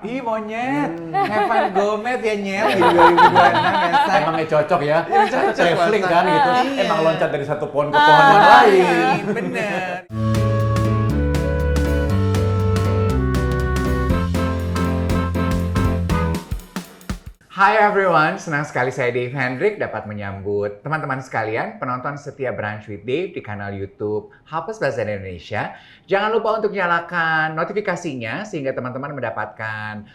Ih monyet, Evan Gomez ya nyet di 2026 ya. Emangnya cocok ya, Cocok, traveling Mas. kan gitu. Iya. Emang loncat dari satu pohon ke pohon yang lain. Bener. Hi everyone, senang sekali saya Dave Hendrik dapat menyambut teman-teman sekalian penonton setia Brunch with Dave di kanal YouTube Hapus Bahasa Indonesia. Jangan lupa untuk nyalakan notifikasinya sehingga teman-teman mendapatkan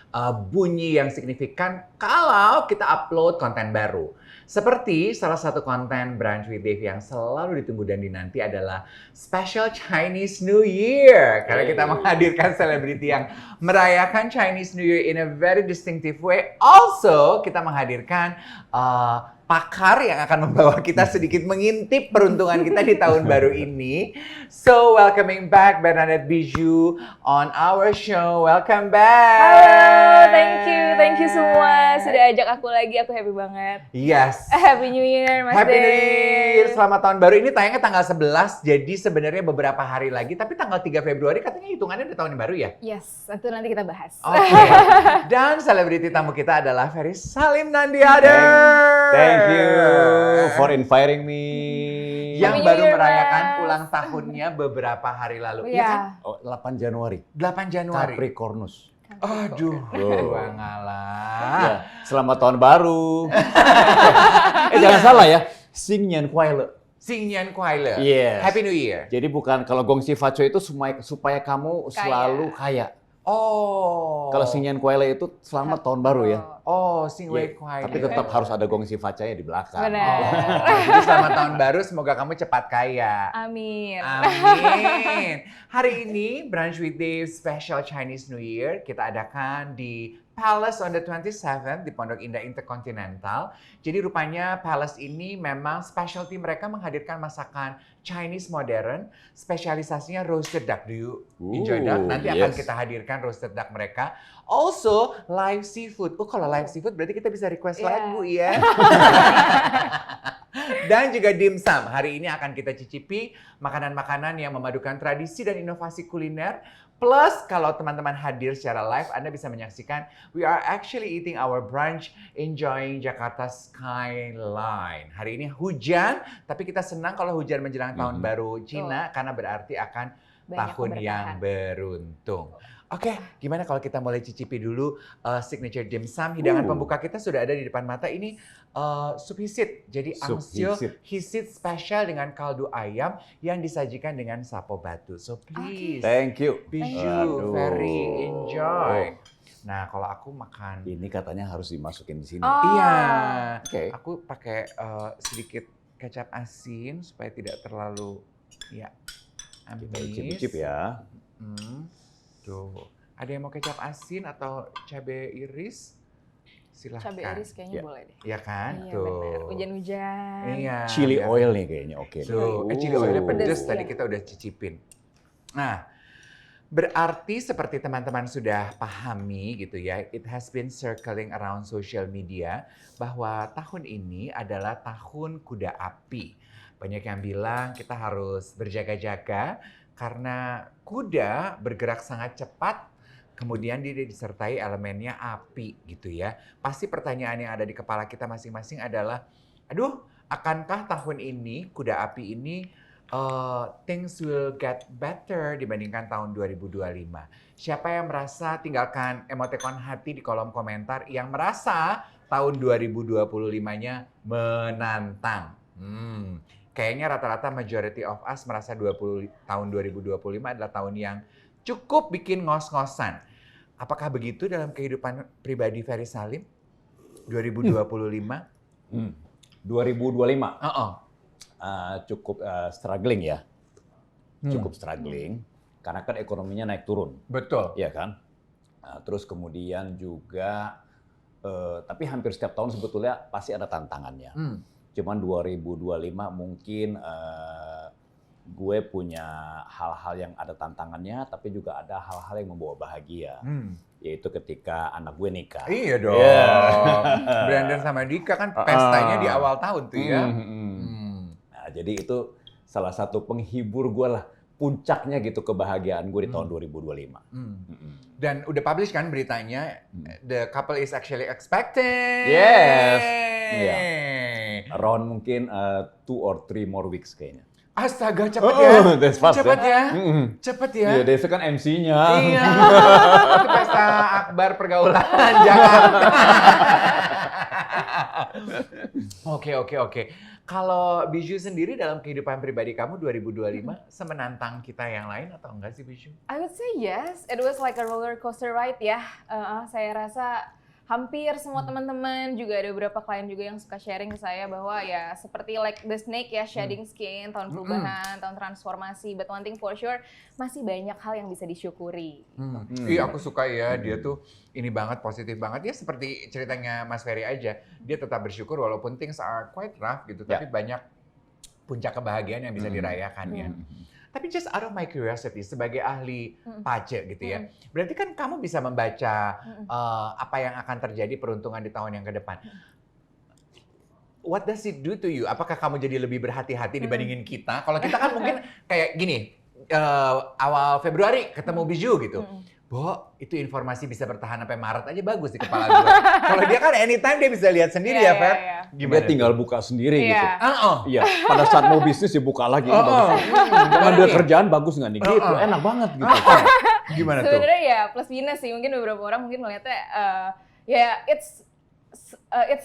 bunyi yang signifikan kalau kita upload konten baru. Seperti salah satu konten Brunch with Dave yang selalu ditunggu dan dinanti adalah Special Chinese New Year. Karena kita menghadirkan selebriti yang merayakan Chinese New Year in a very distinctive way. Also, kita menghadirkan pakar yang akan membawa kita sedikit mengintip peruntungan kita di tahun baru ini. So, welcoming back Bernadette Bijou on our show. Welcome back. Halo, thank you semua sudah ajak aku lagi, aku happy banget. Yes. Happy New Year, Mas Happy New Dave. Year, selamat tahun baru. Ini tayangnya tanggal 11, jadi sebenarnya beberapa hari lagi. Tapi tanggal 3 Februari katanya hitungannya udah tahun baru ya? Yes, itu nanti kita bahas. Oke. Dan selebriti tamu kita adalah Ferry Salim Nandiade. Thank you for inviting me. Yang Happy baru New Year, merayakan Mas. ulang tahunnya beberapa hari lalu. Iya Iya. kan? Oh, 8 Januari. 8 Januari. Capricornus. Aduh, Oh. gua ngalah. Ya, selamat tahun baru. Jangan salah ya. Sing Nian Kuai Le. Sing Nian Kuai Le. Yes. Happy New Year. Jadi bukan kalau Gong Xi Fa Cui itu supaya kamu selalu kaya. Oh. Kalau Sing Nian Kuai Le itu selamat tahun baru ya. Oh, Sing Iya, Wei Kuai Le. tapi tetap harus ada Gong Xi Fa Cui di belakang. Benar. Oh, jadi selamat tahun baru, semoga kamu cepat kaya. Amin. Amin. Hari ini Brunch with Dave Special Chinese New Year kita adakan di Palace on the 27th di Pondok Indah Intercontinental. Jadi rupanya Palace ini memang specialty mereka menghadirkan masakan Chinese modern, spesialisasinya roasted duck. Do you enjoy duck? Nanti akan yes. kita hadirkan roasted duck mereka. Also live seafood. Oh kalau live seafood berarti kita bisa request Yeah. lagu ya. Dan juga dimsum. Hari ini akan kita cicipi makanan-makanan yang memadukan tradisi dan inovasi kuliner. Plus, kalau teman-teman hadir secara live, Anda bisa menyaksikan we are actually eating our brunch, enjoying Jakarta skyline. Hari ini hujan, tapi kita senang kalau hujan menjelang tahun baru Cina karena berarti akan Banyak tahun yang keberkahan. beruntung. Oke, gimana kalau kita mulai cicipi dulu signature dimsum. Hidangan pembuka kita sudah ada di depan mata. Ini sup hisit. Jadi Sup angsio hisit. hisit spesial dengan kaldu ayam yang disajikan dengan sapo batu. So please, Thank you. Bijou, Aduh. very enjoy. Nah, kalau aku makan, Ini katanya harus dimasukin di sini. Oh. iya, Oke. aku pakai sedikit kecap asin supaya tidak terlalu, ya, Kita amis. icip-icip ya. Tuh, ada yang mau kecap asin atau cabai iris? Silahkan. Cabai iris kayaknya Ya. boleh deh. Iya kan? Iya Tuh. benar. Hujan-hujan. Iya. Chili biar- oil nih kayaknya, oke. Tuh, chili oilnya pedes Pedes, tadi ya. kita udah cicipin. Nah, berarti seperti teman-teman sudah pahami gitu ya, it has been circling around social media bahwa tahun ini adalah tahun kuda api. Banyak yang bilang kita harus berjaga-jaga karena kuda bergerak sangat cepat, kemudian dia disertai elemennya api gitu ya. Pasti pertanyaan yang ada di kepala kita masing-masing adalah, aduh, akankah tahun ini kuda api ini things will get better dibandingkan tahun 2025? Siapa yang merasa, tinggalkan emoticon hati di kolom komentar yang merasa tahun 2025-nya menantang. Kayaknya rata-rata majority of us merasa tahun 2025 adalah tahun yang cukup bikin ngos-ngosan. Apakah begitu dalam kehidupan pribadi Ferry Salim 2025? 2025 Oh, cukup struggling ya. Cukup struggling karena kan ekonominya naik turun, betul. ya kan? Terus kemudian juga tapi hampir setiap tahun sebetulnya pasti ada tantangannya. Cuman 2025 mungkin gue punya hal-hal yang ada tantangannya, tapi juga ada hal-hal yang membawa bahagia. Yaitu ketika anak gue nikah. Iya dong. Yeah. Brandon sama Dika kan pestanya di awal tahun tuh ya. Nah, jadi itu salah satu penghibur gue lah. puncaknya gitu kebahagiaan gue di tahun 2025. Dan udah publish kan beritanya, the couple is actually expecting. Yes. Iya. Around mungkin 2 or 3 more weeks kayaknya. Astaga, cepet ya. That's fast Cepet ya. Cepet ya. Iya, Desa kan MC-nya. Iya. Itu pesta akbar pergaulan Jakarta. Oke. Kalau Bijou sendiri dalam kehidupan pribadi kamu 2025 semenantang kita yang lain atau enggak sih Bijou? I would say yes. It was like a roller coaster ride ya. Saya rasa hampir semua teman-teman, juga ada beberapa klien juga yang suka sharing ke saya bahwa ya seperti like the snake ya, shedding skin, tahun perubahan, tahun transformasi. But one thing for sure, masih banyak hal yang bisa disyukuri. Iya, aku suka ya, dia tuh ini banget, positif banget. Ya seperti ceritanya Mas Ferry aja, dia tetap bersyukur walaupun things are quite rough gitu, tapi banyak puncak kebahagiaan yang bisa dirayakan ya. Tapi just out of my curiosity, sebagai ahli pace gitu ya, berarti kan kamu bisa membaca apa yang akan terjadi peruntungan di tahun yang ke depan. What does it do to you? Apakah kamu jadi lebih berhati-hati dibandingin kita? Kalau kita kan mungkin kayak gini, awal Februari ketemu Bijou gitu. Bo, itu informasi bisa bertahan sampai Maret aja bagus di kepala gue. Kalau dia kan anytime dia bisa lihat sendiri ya, Fer. Dia tinggal buka sendiri gitu. Iya. Pada saat mau bisnis ya buka lagi. Ada kerjaan bagus nggak nih? Gitu, enak banget gitu. Gimana tuh? Sebenarnya ya plus minus sih. Mungkin beberapa orang mungkin melihatnya ya it's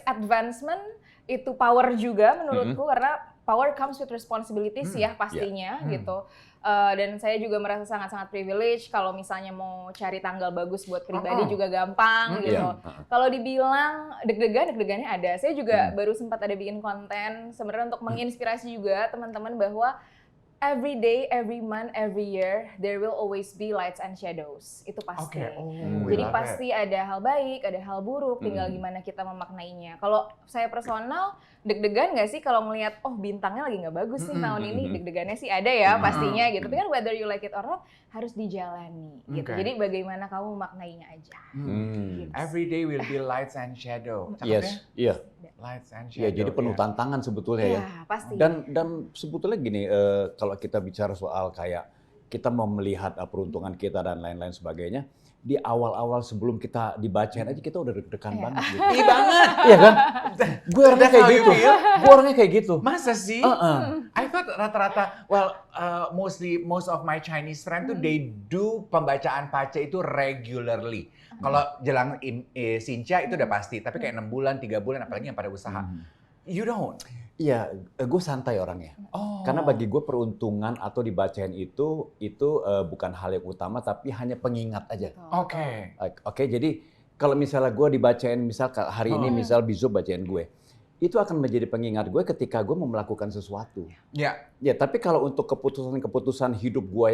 advancement, itu power juga menurutku karena power comes with responsibilities ya pastinya gitu. Dan saya juga merasa sangat-sangat privilege kalau misalnya mau cari tanggal bagus buat pribadi juga gampang gitu. Kalau dibilang deg-degannya ada. Saya juga baru sempat ada bikin konten sebenarnya untuk menginspirasi juga teman-teman bahwa every day, every month, every year, there will always be lights and shadows. Itu pasti. Jadi pasti ada hal baik, ada hal buruk, tinggal gimana kita memaknainya. Kalau saya personal, deg-degan nggak sih kalau ngelihat, oh bintangnya lagi nggak bagus nih tahun ini, deg-degannya sih ada ya pastinya gitu. Tapi kan whether you like it or not, harus dijalani gitu. Jadi bagaimana kamu memaknainya aja. Gitu. Every day will be lights and shadow. Yes, iya. Lights and shadow. Ya, jadi penuh tantangan sebetulnya ya. Pasti. Dan sebetulnya gini, kalau kita bicara soal kayak kita mau melihat peruntungan kita dan lain-lain sebagainya, di awal-awal sebelum kita dibacain aja kita udah deg-degan banget gitu. Iya banget. Iya kan? Gue orangnya kayak gitu. Gue orangnya kayak gitu. Masa sih? I thought rata-rata, most of my Chinese friend tuh they do pembacaan pace itu regularly. Kalau jelang Sinca itu udah pasti, tapi kayak 6 bulan, 3 bulan, apalagi yang pada usaha. You don't? Iya, gue santai orangnya. Karena bagi gue peruntungan atau dibacain itu bukan hal yang utama, tapi hanya pengingat aja. Oke, jadi kalau misalnya gue dibacain, misal hari ini misal Bijou bacain gue, itu akan menjadi pengingat gue ketika gue mau melakukan sesuatu. Ya, tapi kalau untuk keputusan hidup gue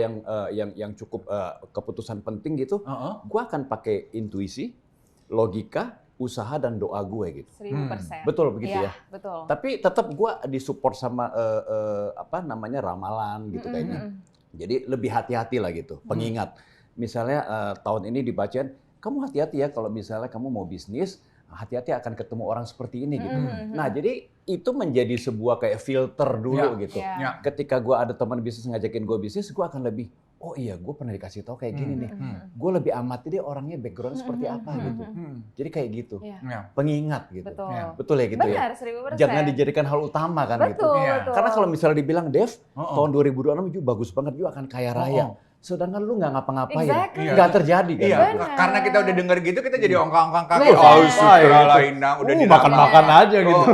yang cukup keputusan penting gitu, gue akan pakai intuisi, logika, usaha dan doa gue gitu. 1000%. Betul begitu ya. Betul. Tapi tetap gue disupport sama ramalan gitu kayaknya. Jadi lebih hati-hati lah gitu, pengingat. Misalnya tahun ini dibacain, kamu hati-hati ya kalau misalnya kamu mau bisnis, hati-hati akan ketemu orang seperti ini gitu. Nah, jadi itu menjadi sebuah kayak filter dulu gitu. Ketika gue ada teman bisnis ngajakin gue bisnis, gue akan lebih, oh iya gue pernah dikasih tahu kayak gini nih. Gue lebih amati dia orangnya background seperti apa gitu. Jadi kayak gitu. Pengingat gitu. Betul ya gitu. Benar, ya. 1000%. Jangan dijadikan hal utama kan gitu. Betul. Karena kalau misalnya dibilang Dev, tahun 2026 juga bagus banget, juga akan kaya raya. Sedangkan lu nggak ngapa-ngapain, nggak terjadi kan? Iya, karena kita udah denger gitu, kita jadi ongkang-ongkang kaki. Sutra Inang udah makan-makan aja gitu.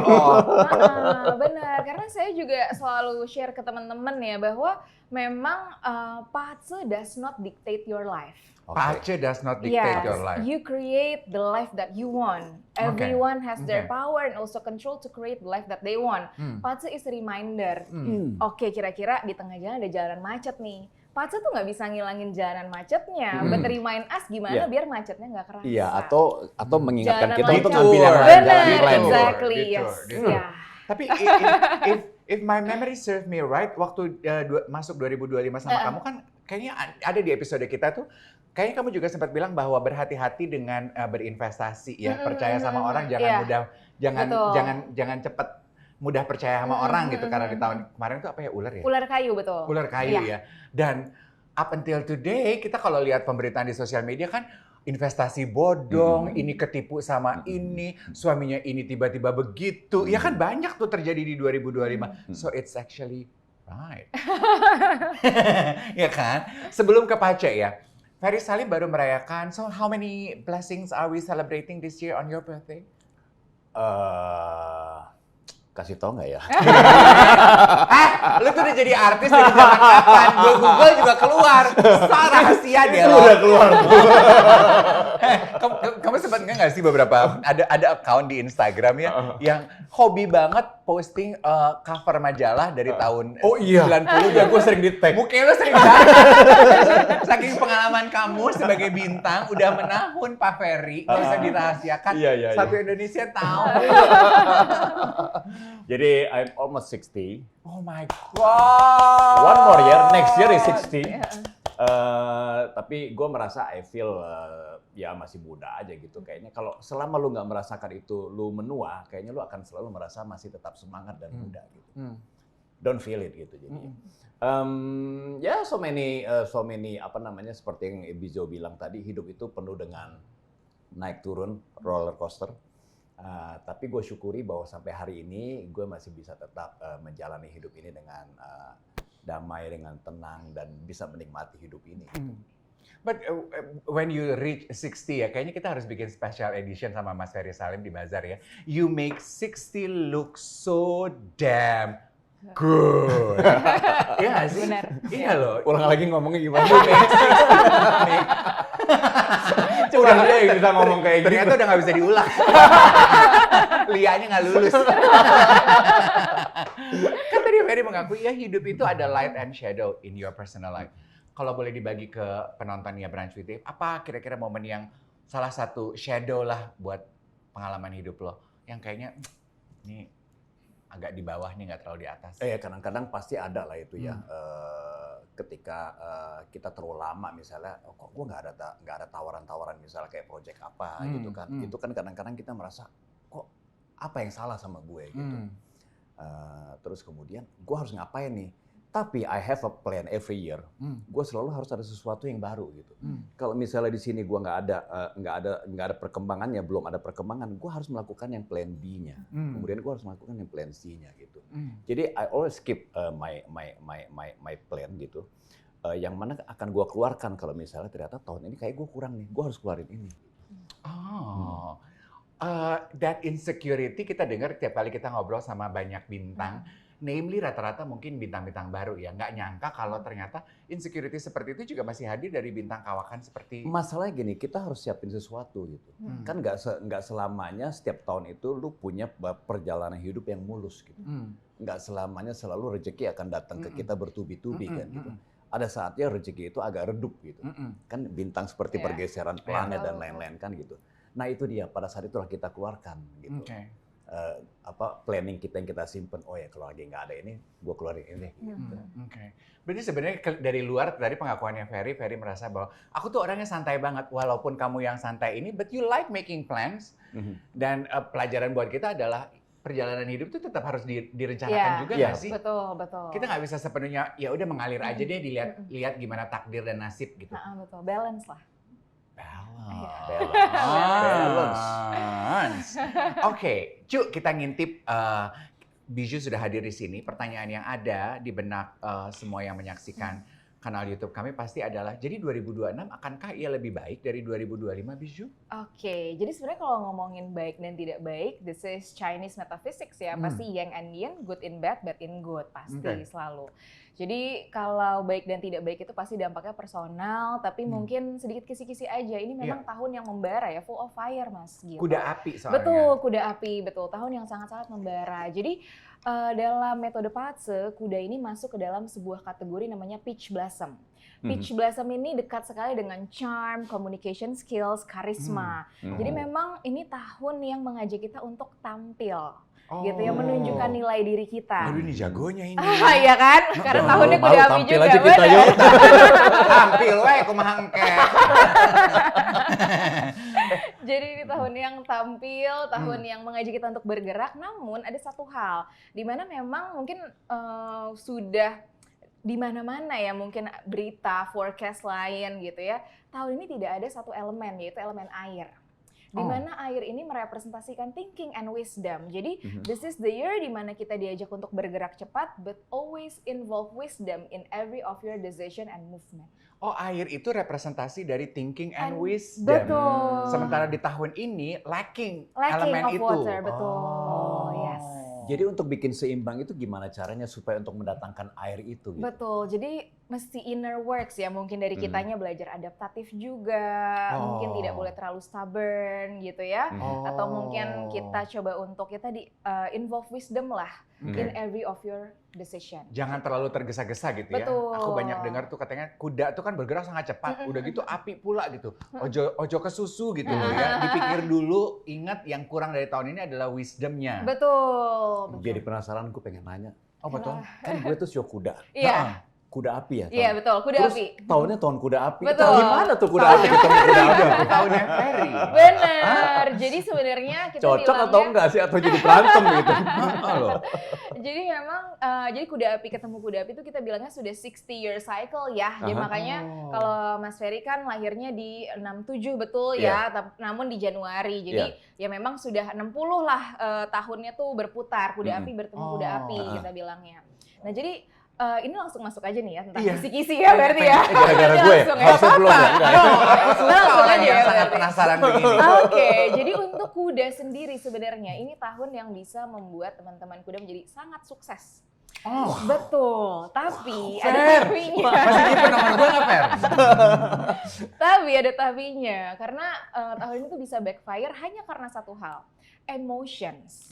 Benar, karena saya juga selalu share ke teman-teman ya bahwa memang pace does not dictate your life. Pace does not dictate your life. You create the life that you want. Everyone has their power and also control to create the life that they want. Pace is a reminder. Oke, kira-kira di tengah jalan ada jalan macet nih. Pace tuh nggak bisa ngilangin jalanan macetnya. But remind us gimana biar macetnya nggak kerasa. Iya, atau mengingatkan kita untuk ngambil yang lain, jalan yang lain. Exactly, yes. Tapi if my memory serve me right, waktu masuk 2025 sama kamu kan kayaknya ada di episode kita tuh, kayaknya kamu juga sempat bilang bahwa berhati-hati dengan berinvestasi ya, percaya sama orang, jangan mudah, jangan cepet mudah percaya sama orang gitu karena di tahun kemarin tuh apa ya, ular ya? Ular kayu, betul. Ular kayu ya. Dan up until today kita kalau lihat pemberitaan di sosial media kan investasi bodong, ini ketipu sama ini, suaminya ini tiba-tiba begitu. Ya kan banyak tuh terjadi di 2025. So it's actually right. Ya kan? Sebelum ke Pace ya, Ferry Salim baru merayakan, so how many blessings are we celebrating this year on your birthday? Kasih tau nggak ya? Lu tuh udah jadi artis dari zaman kapan? Gue Google juga keluar. Rahasia dia loh. Udah keluar. Kamu sempat nggak sih beberapa ada account di Instagram ya yang hobi banget posting cover majalah dari tahun 90 Ya gue sering di-tag. Mungkin lu sering banget. Saking pengalaman kamu sebagai bintang udah menahun Pak Ferry, nggak usah dirahasiakan. Iya. Satu Indonesia tahu. Jadi I'm almost 60. Oh my god. One more year, next year is 60. Tapi gue merasa I feel ya masih muda aja gitu. Kayaknya kalau selama lu nggak merasakan itu lu menua, kayaknya lu akan selalu merasa masih tetap semangat dan muda gitu. Don't feel it gitu jadi. Ya so many apa namanya seperti yang Bijo bilang tadi, hidup itu penuh dengan naik turun roller coaster. Tapi gue syukuri bahwa sampai hari ini gue masih bisa tetap menjalani hidup ini dengan damai, dengan tenang, dan bisa menikmati hidup ini. But when you reach 60 ya, kayaknya kita harus bikin special edition sama Mas Ferry Salim di Bazar ya. You make 60 look so damn good. Iya nggak sih? Benar. Iya loh. Ulang lagi ngomongnya gimana? Curang deh bisa ngomong kayak gitu. Ternyata udah nggak bisa diulang. Lianya nggak lulus. Kan tadi Ferry mengakui ya hidup itu ada light and shadow in your personal life. Kalau boleh dibagi ke penontonnya Branch Witty, apa kira-kira momen yang salah satu shadow lah buat pengalaman hidup lo yang kayaknya ini agak di bawah nih, nggak terlalu di atas? Kadang-kadang pasti ada lah itu ya. Ketika kita terlalu lama misalnya, kok gue nggak ada tawaran-tawaran misalnya kayak project apa gitu kan. Itu kan kadang-kadang kita merasa kok apa yang salah sama gue gitu. Terus kemudian gue harus ngapain nih? Tapi I have a plan every year. Gue selalu harus ada sesuatu yang baru gitu. Kalau misalnya di sini gue nggak ada perkembangannya, belum ada perkembangan, gue harus melakukan yang plan B-nya. Kemudian gue harus melakukan yang plan C-nya gitu. Jadi I always keep my plan gitu. Yang mana akan gue keluarkan kalau misalnya ternyata tahun ini kayak gue kurang nih, gue harus keluarin ini. That insecurity kita dengar tiap kali kita ngobrol sama banyak bintang. Namely rata-rata mungkin bintang-bintang baru ya. Nggak nyangka kalau ternyata insecurity seperti itu juga masih hadir dari bintang kawakan seperti... Masalahnya gini, kita harus siapin sesuatu gitu. Kan nggak selamanya setiap tahun itu lu punya perjalanan hidup yang mulus gitu. Nggak selamanya selalu rezeki akan datang ke kita bertubi-tubi kan gitu. Ada saatnya rezeki itu agak redup gitu. Kan bintang seperti pergeseran planet dan lain-lain kan gitu. Nah itu dia, pada saat itulah kita keluarkan gitu. Planning kita yang kita simpen, oh ya kalau lagi nggak ada ini, gue keluarin ini. Gitu. Berarti sebenarnya dari luar, dari pengakuannya Ferry merasa bahwa aku tuh orangnya santai banget, walaupun kamu yang santai ini, but you like making plans. Dan pelajaran buat kita adalah perjalanan hidup itu tetap harus direncanakan juga nggak sih? Betul. Kita nggak bisa sepenuhnya, ya udah mengalir aja deh, lihat gimana takdir dan nasib gitu. Betul, balance lah. Balance. Oke, Cu, kita ngintip. Bijou sudah hadir di sini. Pertanyaan yang ada di benak semua yang menyaksikan kanal YouTube kami pasti adalah, jadi 2026 akankah ia lebih baik dari 2025, Bijou? Oke, jadi sebenarnya kalau ngomongin baik dan tidak baik, this is Chinese metaphysics ya. Pasti yang and yin, good in bad in good, pasti selalu. Jadi kalau baik dan tidak baik itu pasti dampaknya personal, tapi mungkin sedikit kisi-kisi aja. Ini memang tahun yang membara ya, full of fire Mas. Gitu. Kuda api soalnya. Betul, kuda api, betul. Tahun yang sangat-sangat membara. Jadi dalam metode Pace, kuda ini masuk ke dalam sebuah kategori namanya Peach Blossom. Peach Blossom ini dekat sekali dengan charm, communication skills, karisma. Jadi memang ini tahun yang mengajak kita untuk tampil. Gitu ya, menunjukkan nilai diri kita. Aduh ini jagonya ini. Iya kan? Karena tahunnya kuda api tampil juga. Aja kita yuk. Tampil weh kumaha engke. Jadi di tahun yang tampil, tahun yang mengajak kita untuk bergerak, namun ada satu hal di mana memang mungkin sudah di mana-mana ya mungkin berita, forecast lain gitu ya. Tahun ini tidak ada satu elemen, yaitu elemen air. Di mana air ini merepresentasikan thinking and wisdom. Jadi this is the year di mana kita diajak untuk bergerak cepat, but always involve wisdom in every of your decision and movement. Oh, air itu representasi dari thinking and wisdom. Betul. Sementara di tahun ini lacking Lacking elemen of itu. water, betul. Yes. Jadi untuk bikin seimbang itu gimana caranya supaya untuk mendatangkan air itu? Gitu? Betul, jadi mesti inner works ya mungkin dari kitanya belajar adaptatif juga, mungkin tidak boleh terlalu stubborn gitu ya, atau mungkin kita coba untuk kita di involve wisdom lah in every of your decision. Jangan terlalu tergesa-gesa gitu ya. Betul. Aku banyak dengar tuh katanya kuda tuh kan bergerak sangat cepat, udah gitu api pula gitu. Ojo ke susu gitu loh ya. Dipikir dulu, ingat yang kurang dari tahun ini adalah wisdomnya. Betul. Jadi penasaran, gue pengen nanya. Oh betul. Kan gue tuh show kuda. Iya. Kuda api ya? Iya betul, kuda Terus api. tahunnya tahun kuda api. Betul. Gimana tuh kuda api ketemu kuda api? Tahunnya Ferry. Benar. Jadi sebenarnya kita Cocok bilangnya, atau enggak sih? Atau jadi berantem gitu? Loh. jadi memang jadi kuda api ketemu kuda api itu kita bilangnya sudah 60-year cycle ya. Jadi makanya kalau Mas Ferry kan lahirnya di 67 betul ya, namun di Januari. Jadi ya memang sudah 60 lah tahunnya tuh berputar, kuda api bertemu kuda api kita bilangnya. Nah, jadi ini langsung masuk aja nih ya tentang kisi-kisi ya berarti ya. Gara-gara gue ya? Harusnya belum ya? Aku suka Langsung orang aja yang ya, sangat berarti. penasaran begini. Oke, jadi untuk kuda sendiri sebenarnya ini tahun yang bisa membuat teman-teman kuda menjadi sangat sukses. Oh, Betul, tapi ada Fer. tapinya. Masih nyimpen nomor gue nggak, Fer? Tapi ada tapinya, karena tahun ini tuh bisa backfire hanya karena satu hal, emotions.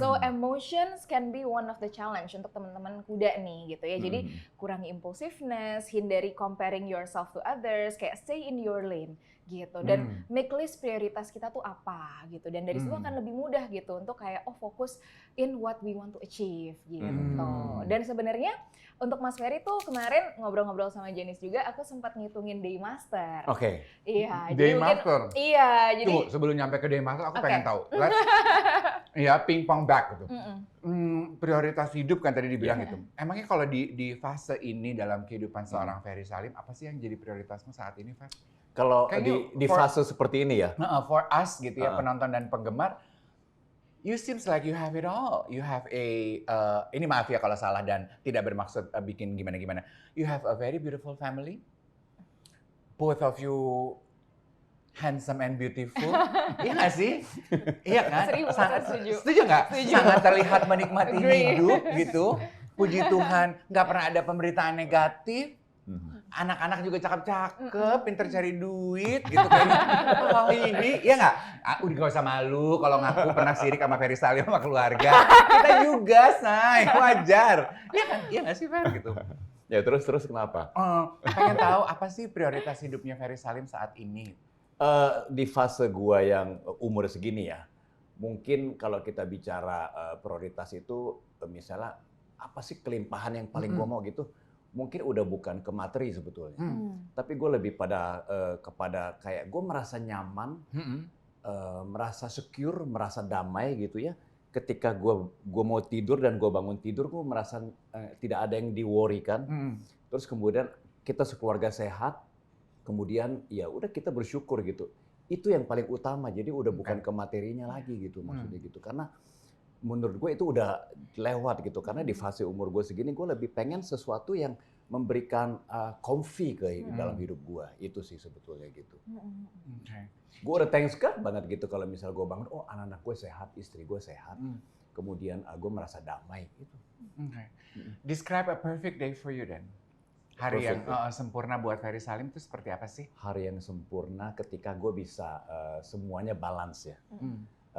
So emotions can be one of the challenge untuk teman-teman kuda nih gitu ya. Jadi kurangi impulsiveness, hindari comparing yourself to others, kayak stay in your lane gitu. Dan make list prioritas kita tuh apa gitu. Dan dari situ akan lebih mudah gitu untuk kayak fokus in what we want to achieve gitu. Dan sebenarnya untuk Mas Ferry tuh kemarin ngobrol-ngobrol sama Janice juga, aku sempat ngitungin Day Master. Oke. Iya, Day jadi mungkin Master? Iya, jadi Tunggu, sebelum nyampe ke Day Master, aku Oke. pengen tahu. Iya, ping-pong back gitu. Prioritas hidup kan tadi dibilang itu. Emangnya kalau di fase ini dalam kehidupan seorang Ferry Salim, apa sih yang jadi prioritasmu saat ini, Fer? Kalau Kayaknya di fase seperti ini ya, For us gitu ya, penonton dan penggemar, you seems like you have it all. You have ini maaf ya kalau salah dan tidak bermaksud bikin gimana-gimana. You have a very beautiful family. Both of you handsome and beautiful. Iya nggak sih? Iya kan? 1000% setuju. Setuju nggak? Setuju. Sangat terlihat menikmati Agree. hidup gitu. Puji Tuhan, nggak pernah ada pemberitaan negatif. Anak-anak juga cakep-cakep, pinter cari duit gitu kayaknya. Oh ini, ya nggak? Udah nggak usah malu kalau ngaku pernah sirik sama Ferry Salim sama keluarga. Kita juga, say, wajar. Iya kan? Iya nggak sih, Fer? Gitu. ya terus kenapa? Pengen tahu apa sih prioritas hidupnya Ferry Salim saat ini? Di fase gua yang umur segini ya, mungkin kalau kita bicara prioritas itu misalnya apa sih kelimpahan yang paling gua mau gitu, mungkin udah bukan ke materi sebetulnya, tapi gue lebih kepada kayak gue merasa nyaman, merasa secure, merasa damai gitu ya. Ketika gue mau tidur dan gue bangun tidur, gue merasa tidak ada yang di-worry-kan. Terus kemudian kita sekeluarga sehat, kemudian ya udah kita bersyukur gitu. Itu yang paling utama. Jadi udah bukan ke materinya lagi gitu maksudnya gitu. Karena menurut gue itu udah lewat gitu. Karena di fase umur gue segini gue lebih pengen sesuatu yang memberikan comfy ke dalam hidup gue. Itu sih sebetulnya gitu. Gue udah thanks God banget gitu kalau misal gue bangun, oh anak-anak gue sehat, istri gue sehat. Kemudian gue merasa damai gitu. Describe a perfect day for you then. Hari yang sempurna buat Ferry Salim itu seperti apa sih? Hari yang sempurna ketika gue bisa semuanya balance ya.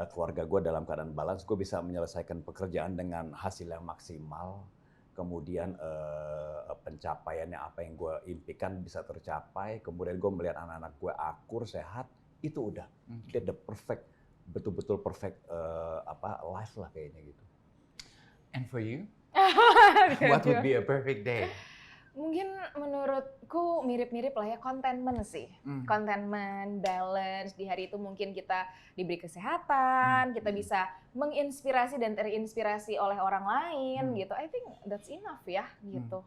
Keluarga gue dalam keadaan balance, gue bisa menyelesaikan pekerjaan dengan hasil yang maksimal. Kemudian pencapaiannya apa yang gue impikan bisa tercapai. Kemudian gue melihat anak-anak gue akur, sehat, itu udah. The perfect, betul-betul perfect life lah kayaknya gitu. And for you? What would be a perfect day? Mungkin menurutku mirip-mirip lah ya, contentment sih. Contentment, balance, di hari itu mungkin kita diberi kesehatan, kita bisa menginspirasi dan terinspirasi oleh orang lain gitu. I think that's enough ya gitu.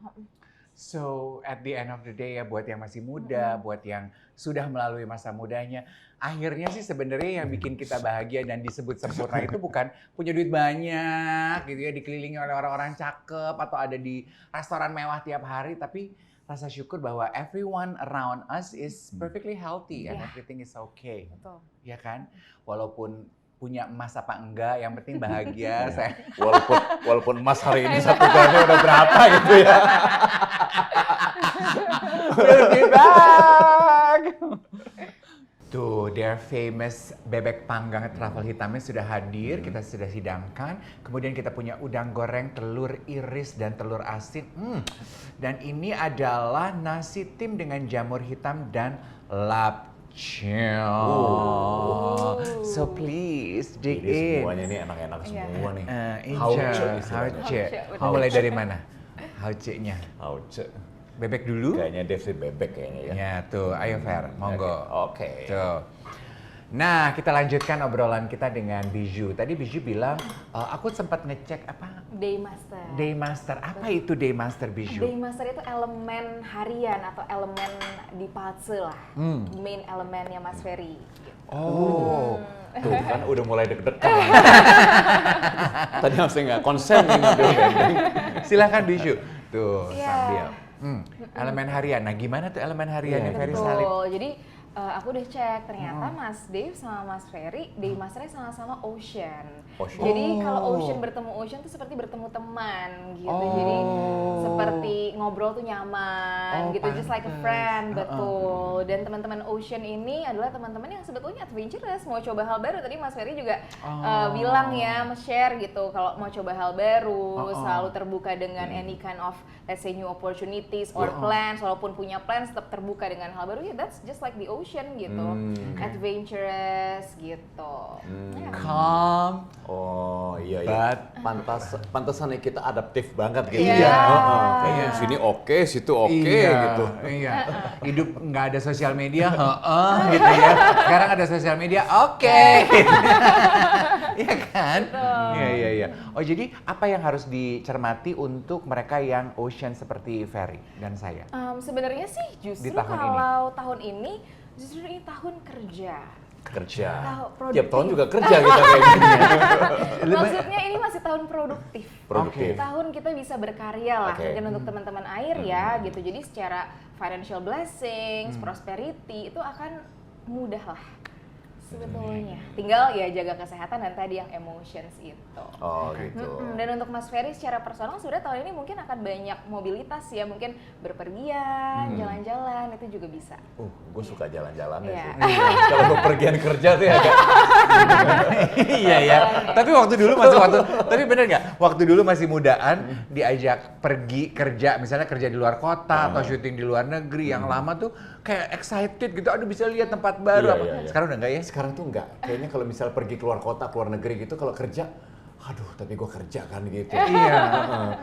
So at the end of the day ya, buat yang masih muda, buat yang sudah melalui masa mudanya, akhirnya sih sebenarnya yang bikin kita bahagia dan disebut sempurna itu bukan punya duit banyak gitu ya, dikelilingi oleh orang-orang cakep atau ada di restoran mewah tiap hari, tapi rasa syukur bahwa everyone around us is perfectly healthy and everything is okay. Betul. Ya kan? Walaupun punya emas apa enggak, yang penting bahagia. Saya Walaupun emas hari ini 1 gramnya udah berapa gitu ya. We'll be back. Tuh, their famous bebek panggang truffle hitamnya sudah hadir, kita sudah hidangkan. Kemudian kita punya udang goreng, telur iris, dan telur asin. Dan ini adalah nasi tim dengan jamur hitam dan lapcel. So please dig Ini in. semuanya ini enak-enak semua nih. Hauce. Mau mulai dari mana? Hauce-nya. Hauce. Bebek dulu? Kayaknya Dev sih bebek kayaknya ya. Ya tuh, ayo Fer, monggo. Oke. Tuh. Nah, kita lanjutkan obrolan kita dengan Bijou. Tadi Bijou bilang, aku sempat ngecek apa? Daymaster. Daymaster. Apa itu Daymaster, Bijou? Daymaster itu elemen harian atau elemen di palse lah. Main elemennya Mas Ferry. Oh. Tuh kan udah mulai deg-degan. Tadi langsung nggak konsen nih ngambil bebek. Silakan Bijou. Tuh, Iya. sambil. Elemen harian. Nah, gimana tuh elemen hariannya Ferry Salim? Betul. Jadi aku udah cek, ternyata Mas Dave sama Mas Ferry, Daymasternya sama-sama Ocean. Jadi kalau Ocean bertemu Ocean tuh seperti bertemu teman gitu. Jadi seperti ngobrol tuh nyaman gitu, just like a friend, betul. Dan teman-teman Ocean ini adalah teman-teman yang sebetulnya adventurous, mau coba hal baru. Tadi Mas Ferry juga bilang ya, share gitu, kalau mau coba hal baru, selalu terbuka dengan any kind of, let's say, new opportunities or plans. Walaupun punya plans, tetap terbuka dengan hal baru. Ya, that's just like the ocean gitu, adventurous gitu. Calm. Oh iya But pantasan kita adaptif banget gitu Iya. ya. Kayaknya sini oke, situ oke gitu. Iya. Hidup nggak ada sosial media, gitu ya. Sekarang ada sosial media, oke. Iya kan? Iya. Oh, jadi apa yang harus dicermati untuk mereka yang Ocean seperti Ferry dan saya? Sebenarnya sih justru Di tahun kalau tahun ini justru ini tahun kerja. Kerja. Produktif. Tiap tahun juga kerja kita kayak gini. Maksudnya ini masih tahun produktif. Produktif. Tahun kita bisa berkarya lah, Oke. mungkin untuk teman-teman air ya gitu. Jadi secara financial blessings, prosperity itu akan mudah lah sebetulnya. Tinggal ya jaga kesehatan dan tadi yang emotions itu. Oh gitu. Dan untuk Mas Ferry secara personal sebenarnya tahun ini mungkin akan banyak mobilitas ya, mungkin berpergian, jalan-jalan itu juga bisa. Gue suka jalan-jalan ya Iya. sih. Kalau gue pergian kerja tuh ya agak. Iya ya. Tapi tapi bener nggak? Waktu dulu masih mudaan, diajak pergi kerja, misalnya kerja di luar kota atau syuting di luar negeri, yang lama tuh kayak excited gitu, aduh bisa lihat tempat baru Iya, apa. iya. Sekarang udah nggak ya? Sekarang tuh enggak. Kayaknya kalau misal pergi keluar kota, keluar negeri gitu, kalau kerja, aduh tapi gue kerja kan gitu. Iya.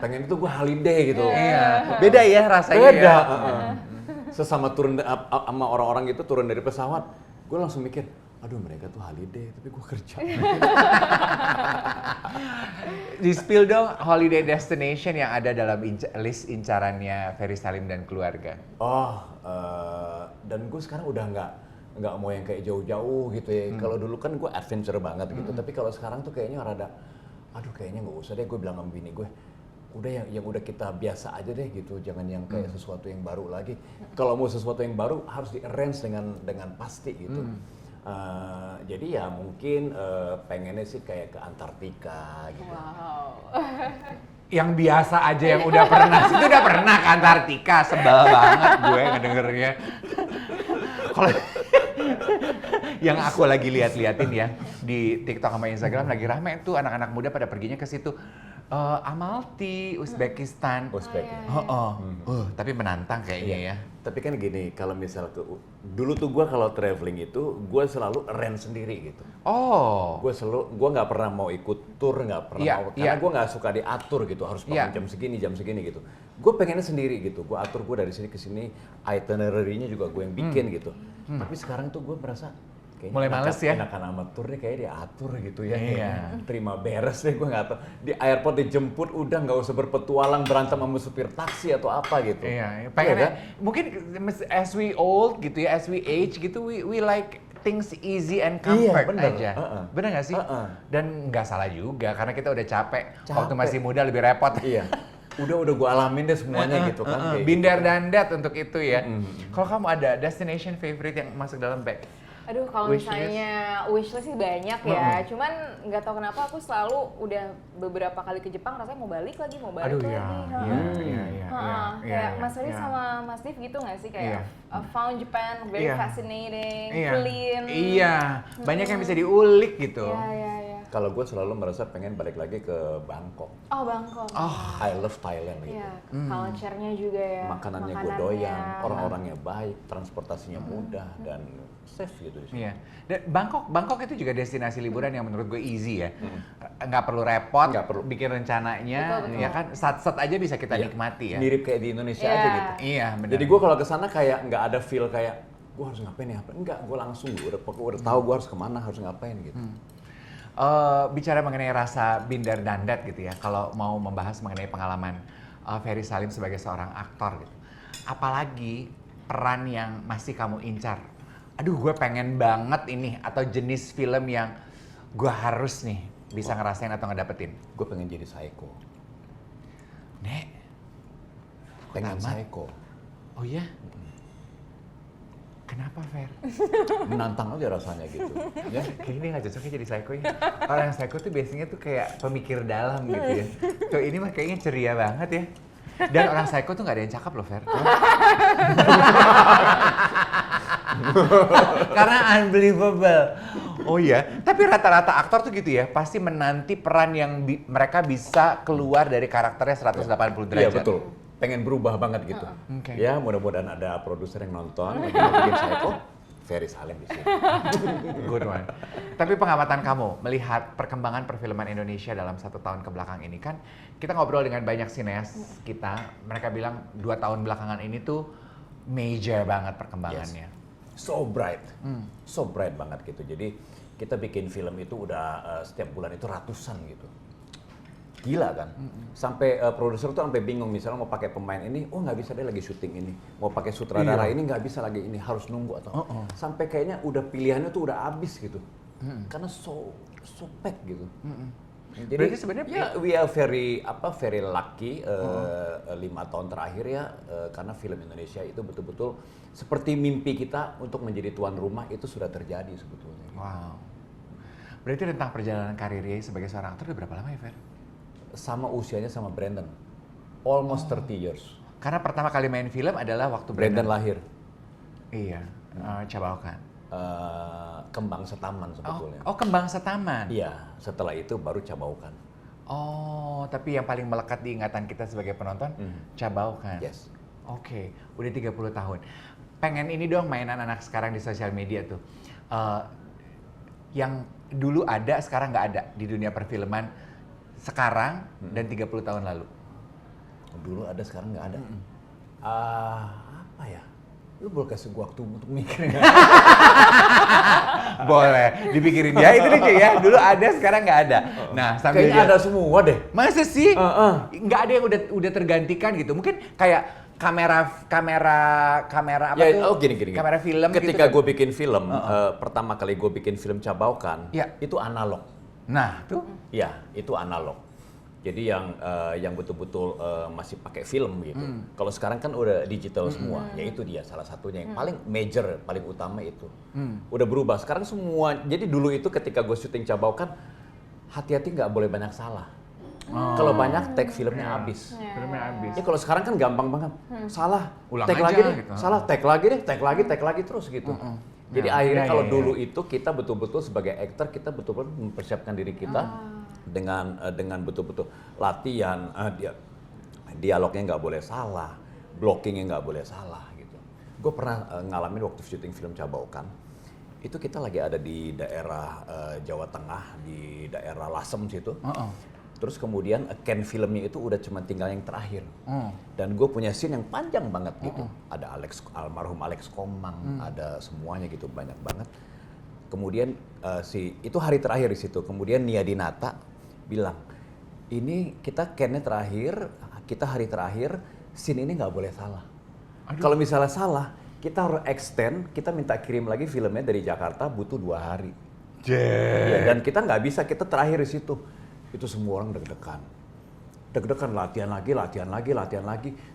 Pengen itu gue holiday gitu. Iya. Beda ya rasanya. Beda. Ya. Sesama turun sama orang-orang gitu turun dari pesawat, gue langsung mikir, aduh mereka tuh holiday tapi gue kerja. Di spill dong holiday destination yang ada dalam list incarannya Ferry Salim dan keluarga. Dan gue sekarang udah nggak mau yang kayak jauh-jauh gitu ya. Kalau dulu kan gue adventure banget gitu, tapi kalau sekarang tuh kayaknya rada, aduh kayaknya nggak usah deh. Gue bilang sama bini gue, udah yang udah kita biasa aja deh gitu, jangan yang kayak sesuatu yang baru lagi. Kalau mau sesuatu yang baru harus di-arrange dengan pasti gitu. Jadi ya mungkin pengennya sih kayak ke Antartika gitu. Wow. Yang biasa aja yang udah pernah, itu udah pernah ke Antartika, sebel banget gue ngedengernya. Kalau yang aku lagi liatin ya di TikTok sama Instagram lagi rame tuh anak-anak muda pada perginya ke situ. Amalti, Uzbekistan. Uzbek. iya. Tapi menantang kayaknya ya. Tapi kan gini, kalau misal dulu tuh gue kalau traveling itu gue selalu rent sendiri gitu. Oh. Gue nggak pernah mau ikut tour, nggak pernah Iya, mau, iya. karena gue nggak suka diatur gitu, harus bangun jam segini gitu. Gue pengennya sendiri gitu, gue atur gue dari sini ke sini, itinerary-nya juga gue yang bikin gitu. Tapi sekarang tuh gue merasa kayaknya Mulai males ya? enakan sama tour nih kayak diatur gitu ya. Iya. Terima beres deh, gue nggak tahu. Di airport dijemput udah nggak usah berpetualang berantem sama supir taksi atau apa gitu. Iya, pengennya mungkin as we old gitu ya, as we age gitu, we like things easy and comfort bener. aja. Bener nggak sih? Dan nggak salah juga karena kita udah capek. Waktu Capek. masih muda lebih repot. Iya. Udah gue alamin deh semuanya gitu kan. Kayak Binder dandat untuk itu ya. Kalau kamu ada destination favorite yang masuk dalam bag? Aduh, kalau Wishlist? misalnya wishlist sih banyak ya. Cuman nggak tahu kenapa aku selalu udah beberapa kali ke Jepang rasanya mau balik lagi. Aduh Ha-ha. iya. Kayak Mas Ferry sama Mas Div gitu nggak sih kayak found Japan very fascinating, clean. Iya, banyak yang bisa diulik gitu. Iya. kalau gue selalu merasa pengen balik lagi ke Bangkok. Oh, Bangkok. I love Thailand gitu. Iya, culture-nya juga ya. Makanannya gue doyan, orang-orangnya baik, transportasinya mudah dan safe gitu di sini. Iya. Dan Bangkok itu juga destinasi liburan yang menurut gue easy ya. Nggak perlu repot, Nggak perlu. bikin rencananya, Betul. ya kan sat-sat aja bisa kita Iya. nikmati ya. Mirip kayak di Indonesia Iya. aja gitu. Iya, benar. Jadi gue kalau kesana kayak nggak ada feel kayak gue harus ngapain ya? Enggak, gue langsung gue udah tahu gue harus kemana, harus ngapain gitu. Bicara mengenai rasa binder dandat gitu ya, kalau mau membahas mengenai pengalaman Ferry Salim sebagai seorang aktor gitu. Apalagi peran yang masih kamu incar. Aduh, gue pengen banget ini, atau jenis film yang gue harus nih bisa ngerasain atau ngedapetin. Gue pengen jadi psycho. Nek, Pengen tamat? psycho. Oh iya? Kenapa, Fer? Menantang aja rasanya gitu. Ya. Kayaknya dia nggak cocoknya jadi psycho ya. Orang yang psycho tuh biasanya tuh kayak pemikir dalam gitu ya. Tuh ini mah kayaknya ceria banget ya. Dan orang psycho tuh nggak ada yang cakep loh, Fer. Karena unbelievable. Oh iya, tapi rata-rata aktor tuh gitu ya, pasti menanti peran yang mereka bisa keluar dari karakternya 180 derajat. Iya betul. Pengen berubah banget gitu. Oke. Ya mudah-mudahan ada produser yang nonton lagi mau bikin psycho. Ferry Salim di sini. Good one. Tapi pengamatan kamu melihat perkembangan perfilman Indonesia dalam 1 tahun ke belakang ini kan, kita ngobrol dengan banyak sineas kita, mereka bilang 2 tahun belakangan ini tuh major banget perkembangannya. So bright banget gitu. Jadi kita bikin film itu udah setiap bulan itu ratusan gitu. Gila kan? Sampai produser tuh sampai bingung, misalnya mau pakai pemain ini, oh nggak bisa, dia lagi syuting ini. Mau pakai sutradara ini nggak bisa lagi, ini harus nunggu atau sampai kayaknya udah pilihannya tuh udah habis gitu. Karena so packed gitu. Jadi Berarti sebenarnya ya we are very lucky 5 tahun terakhir ya karena film Indonesia itu betul-betul seperti mimpi kita untuk menjadi tuan rumah itu sudah terjadi sebetulnya. Wow. Berarti tentang perjalanan karirnya sebagai seorang aktor udah berapa lama ya, Fer? Sama usianya sama Brandon. Almost 30 years. Karena pertama kali main film adalah waktu Brandon lahir. Iya, Cabaokan. Kembang Setaman sebetulnya. Oh, Kembang Setaman. Iya, setelah itu baru Cabaukan. Oh, tapi yang paling melekat di ingatan kita sebagai penonton, Cabaokan. Yes. Oke, udah 30 tahun. Pengen ini dong mainan anak sekarang di sosial media tuh. Yang dulu ada, sekarang nggak ada di dunia perfilman sekarang dan 30 tahun lalu. Dulu ada, sekarang nggak ada. Apa ya? Lu boleh kasih gua waktu untuk mikir nggak? Boleh, dipikirin ya. Itu lucu ya. Dulu ada, sekarang nggak ada. Nah, sambil Kayaknya ada semua deh. Masa sih? Nggak ada yang udah tergantikan gitu. Mungkin kayak kamera apa Ya, tuh? gini. Kamera film Ketika gitu. gue bikin film, pertama kali gue bikin film Cabaukan, Ya. itu analog. Nah, tuh. Ya, itu analog. Jadi yang betul-betul masih pakai film gitu. Kalau sekarang kan udah digital semua, ya itu dia salah satunya yang paling major, paling utama itu. Udah berubah. Sekarang semua. Jadi dulu itu ketika gue syuting Cabaukan, hati-hati nggak boleh banyak salah. Kalau banyak tag filmnya habis. Filmnya habis. Ya kalau sekarang kan gampang banget. Salah, Ulang tag aja lagi deh. gitu. Salah, tag lagi deh, tag lagi terus gitu. Jadi Ya, akhirnya ya, kalau ya, dulu itu kita betul-betul sebagai aktor kita betul-betul mempersiapkan diri kita dengan betul-betul latihan, dialognya nggak boleh salah, blockingnya nggak boleh salah gitu. Gue pernah ngalamin waktu syuting film Cabaukan, itu kita lagi ada di daerah Jawa Tengah, di daerah Lasem situ. Terus kemudian Ken filmnya itu udah cuma tinggal yang terakhir. Dan gue punya scene yang panjang banget gitu. Ada almarhum Alex Komang, ada semuanya gitu, banyak banget. Kemudian itu hari terakhir di situ. Kemudian Nia Dinata bilang, ini kita Kennya terakhir, kita hari terakhir, scene ini nggak boleh salah. Kalau misalnya salah, kita harus extend, kita minta kirim lagi filmnya dari Jakarta butuh 2 hari. Ya, dan kita nggak bisa, kita terakhir di situ. Itu semua orang deg-degan. Deg-degan, latihan lagi.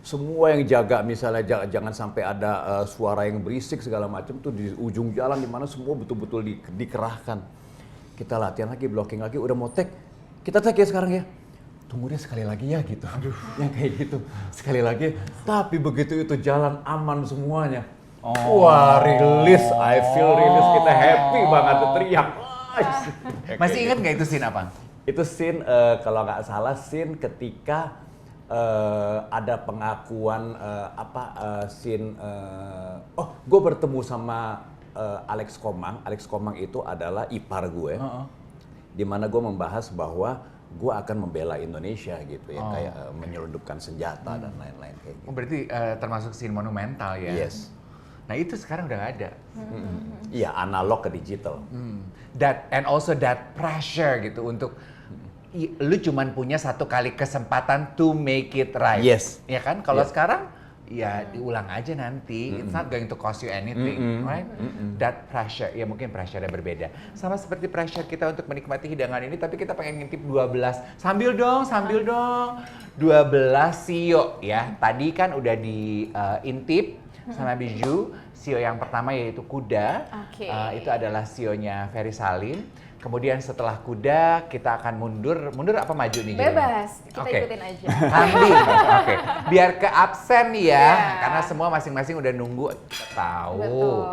Semua yang jaga misalnya jangan sampai ada suara yang berisik segala macam tuh di ujung jalan di mana semua betul-betul dikerahkan. Kita latihan lagi, blocking lagi, udah mau take. Kita take ya sekarang ya. Tunggu deh sekali lagi ya gitu. Yang kayak gitu. Sekali lagi. Tapi begitu itu jalan aman semuanya. Wah, rilis, I feel rilis, kita happy banget teriak. Masih ingat nggak itu scene apa? Itu scene kalau nggak salah scene ketika ada pengakuan scene gue bertemu sama Alex Komang. Alex Komang itu adalah ipar gue, di mana gue membahas bahwa gue akan membela Indonesia gitu ya, kayak menyelundupkan senjata dan lain-lain kayak gitu. Berarti termasuk scene monumental ya? Yes. Nah itu sekarang udah nggak ada. Iya, analog ke digital. And also that pressure gitu untuk lu cuman punya satu kali kesempatan to make it right. Yes. Ya kan? Kalau sekarang ya diulang aja nanti. It's not going to cost you anything, right? That pressure, ya mungkin pressure-nya berbeda. Sama seperti pressure kita untuk menikmati hidangan ini, tapi kita pengen ngintip 12. Sambil dong. 12 sio ya. Tadi kan udah diintip sama Biju. Sio yang pertama yaitu kuda. Itu adalah sionya Ferry Salim. Kemudian setelah kuda kita akan mundur apa maju nih? Bebas, kita ikutin aja. Kambing, biar ke absen ya, karena semua masing-masing udah nunggu, kita tahu. Betul.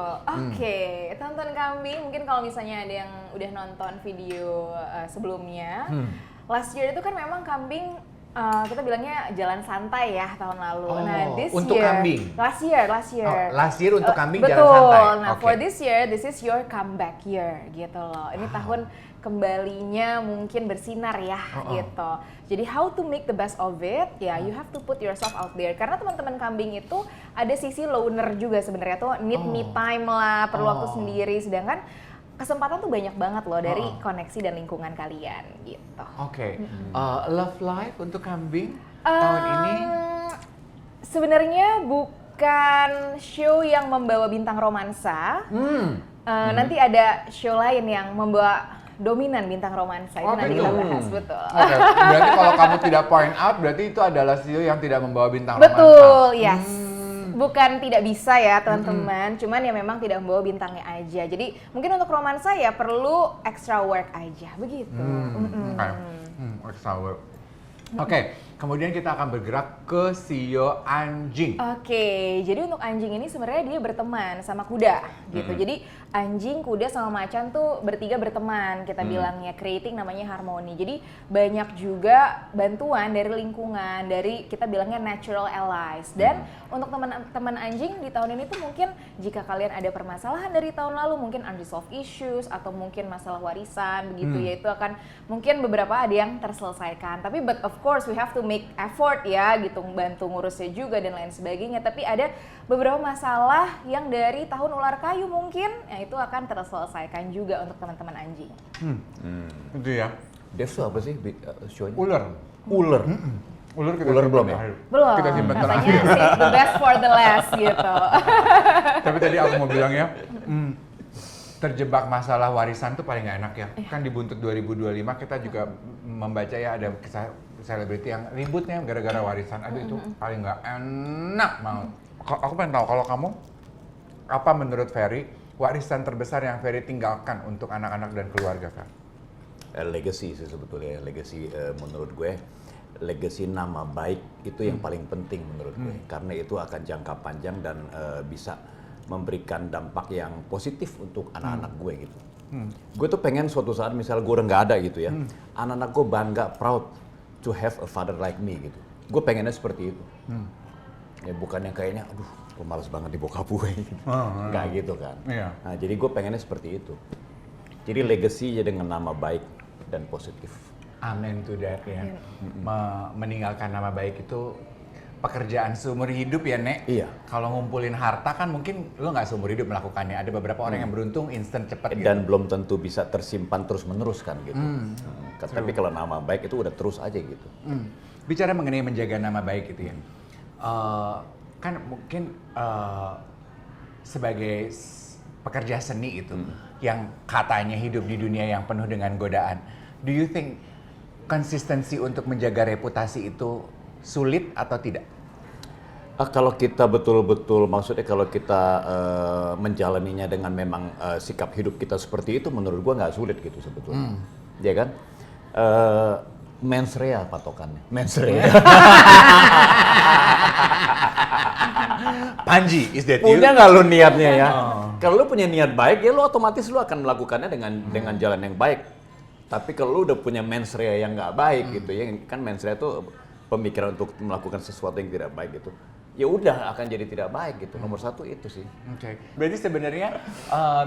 Tonton kambing, mungkin kalau misalnya ada yang udah nonton video sebelumnya, last year itu kan memang kambing kita bilangnya jalan santai ya tahun lalu. Nah, this untuk year, kambing. Last year. Last year untuk kambing betul. Jalan santai. Nah, for this year, this is your comeback year gitu loh. Ini tahun kembalinya mungkin bersinar ya gitu. Jadi how to make the best of it? Ya, you have to put yourself out there. Karena teman-teman kambing itu ada sisi loner juga sebenarnya tuh need me time lah, perlu waktu sendiri. Sedangkan kesempatan tuh banyak banget loh dari koneksi dan lingkungan kalian gitu. Love life untuk kambing tahun ini? Sebenarnya bukan show yang membawa bintang romansa. Nanti ada show lain yang membawa dominan bintang romansa. Itu nanti kita bahas, betul. Berarti kalau kamu tidak point out, berarti itu adalah show yang tidak membawa bintang romansa. Betul, yes. Bukan tidak bisa ya teman-teman, cuman ya memang tidak membawa bintangnya aja. Jadi mungkin untuk romansa ya perlu extra work aja, begitu. Extra work. Kemudian kita akan bergerak ke sio anjing. Jadi untuk anjing ini sebenarnya dia berteman sama kuda gitu. Jadi anjing, kuda sama macan tuh bertiga berteman, kita bilangnya creating namanya harmoni. Jadi banyak juga bantuan dari lingkungan, dari kita bilangnya natural allies. Dan untuk teman-teman anjing di tahun ini tuh mungkin jika kalian ada permasalahan dari tahun lalu, mungkin unresolved issues atau mungkin masalah warisan begitu ya, itu akan mungkin beberapa ada yang terselesaikan. Tapi but of course we have to make effort ya gitu, bantu ngurusnya juga dan lain sebagainya. Tapi ada beberapa masalah yang dari tahun ular kayu mungkin itu akan terselesaikan juga untuk teman-teman anjing. Itu ya. Dev tuh apa sih show-nya? Ular kita belum ya? Belum. Kita simpan Katanya save the best for the last gitu. Tapi tadi aku mau bilang ya, terjebak masalah warisan tuh paling gak enak ya. Kan di Buntut 2025 kita juga membaca ya ada kisah selebriti yang ributnya gara-gara warisan. Aduh itu paling gak enak banget. Aku pengen tahu kalau kamu, apa menurut Ferry warisan terbesar yang Ferry tinggalkan untuk anak-anak dan keluarga, Kak? Legacy sih sebetulnya, legacy menurut gue, legacy nama baik itu yang paling penting menurut gue, karena itu akan jangka panjang dan bisa memberikan dampak yang positif untuk anak-anak gue gitu. Gue tuh pengen suatu saat misalnya gue udah nggak ada gitu ya, anak-anak gue bangga, proud to have a father like me gitu. Gue pengennya seperti itu. Ya bukan yang kayaknya, aduh, gue males banget di bokap gue. Gitu. Nggak gitu kan. Iya. Nah, jadi gue pengennya seperti itu. Jadi legacy ya dengan nama baik dan positif. Amin to that ya. Meninggalkan nama baik itu pekerjaan seumur hidup ya, Nek. Iya. Kalau ngumpulin harta kan mungkin lo nggak seumur hidup melakukannya. Ada beberapa orang yang beruntung instan cepat gitu. Dan belum tentu bisa tersimpan terus-menerus kan gitu. Tapi kalau nama baik itu udah terus aja gitu. Bicara mengenai menjaga nama baik gitu ya. Kan mungkin sebagai pekerja seni gitu yang katanya hidup di dunia yang penuh dengan godaan. Do you think konsistensi untuk menjaga reputasi itu sulit atau tidak? Kalau kita betul-betul, maksudnya kalau kita menjalaninya dengan memang sikap hidup kita seperti itu, menurut gua nggak sulit gitu sebetulnya. Ya kan? Mens rea patokannya. Mens rea. Panji, is that you? Punya nggak lu niatnya ya? Kalau lu punya niat baik, ya lu otomatis lu akan melakukannya dengan jalan yang baik. Tapi kalau lu udah punya mens rea yang nggak baik gitu ya, kan mens rea itu pemikiran untuk melakukan sesuatu yang tidak baik gitu. Ya udah akan jadi tidak baik gitu. Nomor satu itu sih. Oke. Berarti sebenarnya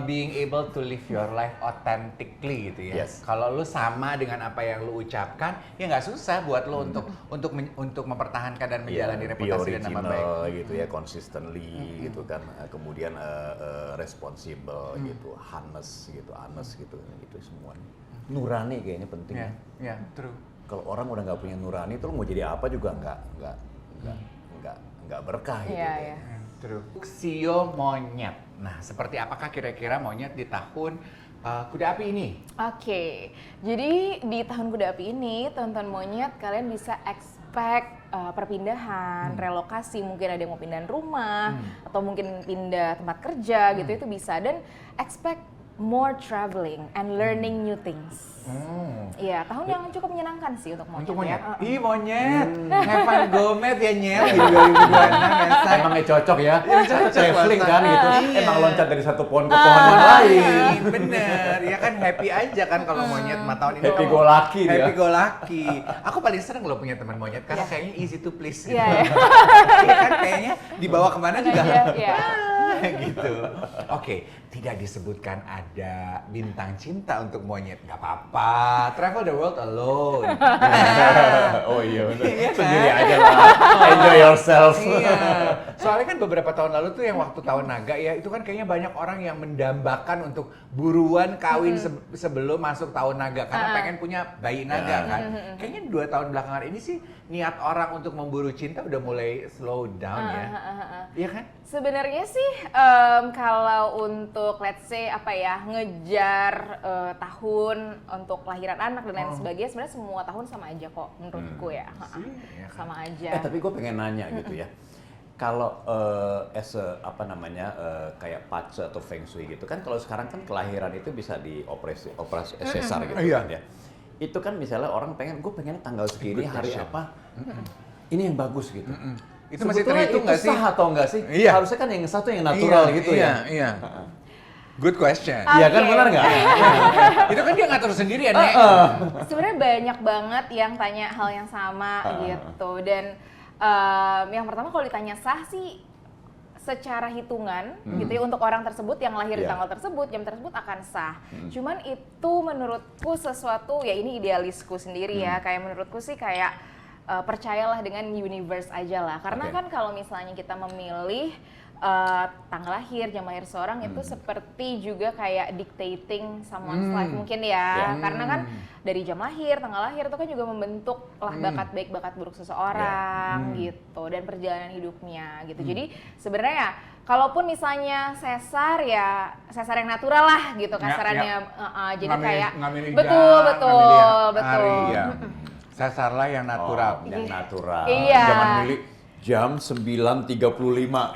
being able to live your life authentically gitu ya. Yes. Kalau lu sama dengan apa yang lu ucapkan, ya nggak susah buat lu untuk mempertahankan dan menjalani reputasi dan nama baik. Gitu ya, consistently gitu kan. Kemudian responsible gitu, honest gitu semuanya. Nurani kayaknya penting. Ya, true. Kalau orang udah nggak punya nurani, itu mau jadi apa juga nggak berkah gitu. Iya. True. Sio monyet. Nah, seperti apakah kira-kira monyet di tahun Kuda Api ini? Oke, jadi di tahun Kuda Api ini, teman-teman monyet kalian bisa expect perpindahan, relokasi, mungkin ada yang mau pindahan rumah, atau mungkin pindah tempat kerja gitu, itu bisa. Dan expect more traveling and learning new things. Iya, tahun yang cukup menyenangkan sih untuk monyet. Untuk monyet? Ya. Ih, monyet! Heaven Gomez ya, Nyel, di 2026 ya, Emangnya cocok ya, cocok, traveling kan gitu, Iya. emang loncat dari satu pohon ke pohon yang lain. Bener, ya kan happy aja kan kalau monyet 4 tahun ini. Happy go lucky dia. Happy go lucky. Aku paling seneng loh punya teman monyet karena kayaknya easy to please gitu. Iya. Iya kan kayaknya dibawa kemana juga. Iya. Gitu. Oke, tidak disebutkan ada bintang cinta untuk monyet. Gak apa-apa, travel the world alone. Oh iya benar. Iya kan? Sendiri aja lah. Enjoy yourself. Iya. Soalnya kan beberapa tahun lalu tuh yang waktu tahun naga ya, itu kan kayaknya banyak orang yang mendambakan untuk buruan kawin sebelum masuk tahun naga karena pengen punya bayi naga kan. Kayaknya 2 tahun belakangan ini sih niat orang untuk memburu cinta udah mulai slow down ya. Iya kan? Sebenarnya sih kalau untuk let's say ngejar tahun untuk lahiran anak dan lain sebagainya, sebenarnya semua tahun sama aja kok menurutku ya. Iya kan? Sama aja. Tapi gue pengen nanya gitu ya. Kalau kayak pace atau feng shui gitu kan, kalau sekarang kan kelahiran itu bisa dioperasi sesar gitu kan ya. Itu kan misalnya orang gue pengen tanggal segini hari apa, ini yang bagus gitu. Itu masih Sebetulnya terhitung itu nggak sih? sah atau enggak sih? Iya. Harusnya kan yang satu yang natural gitu ya. Iya. Good question. Iya kan, Oke. benar nggak? Itu kan dia ngatur sendiri ya, Nek. Sebenarnya banyak banget yang tanya hal yang sama gitu. Dan yang pertama kalau ditanya sah sih secara hitungan gitu ya, untuk orang tersebut yang lahir di tanggal tersebut, jam tersebut akan sah. Cuman itu menurutku sesuatu, ya ini idealisku sendiri ya, kayak menurutku sih kayak percayalah dengan universe aja lah. Karena kan kalau misalnya kita memilih tanggal lahir, jam lahir seorang itu seperti juga kayak dictating someone's life mungkin ya. Karena kan dari jam lahir, tanggal lahir itu kan juga membentuk lah bakat baik, bakat buruk seseorang gitu, dan perjalanan hidupnya gitu. Jadi sebenarnya ya, kalaupun misalnya sesar ya sesar yang natural lah gitu kasarannya. Jadi kayak betul. Sesarlah yang natural. Yang natural. Iya. Jangan milih jam 9.35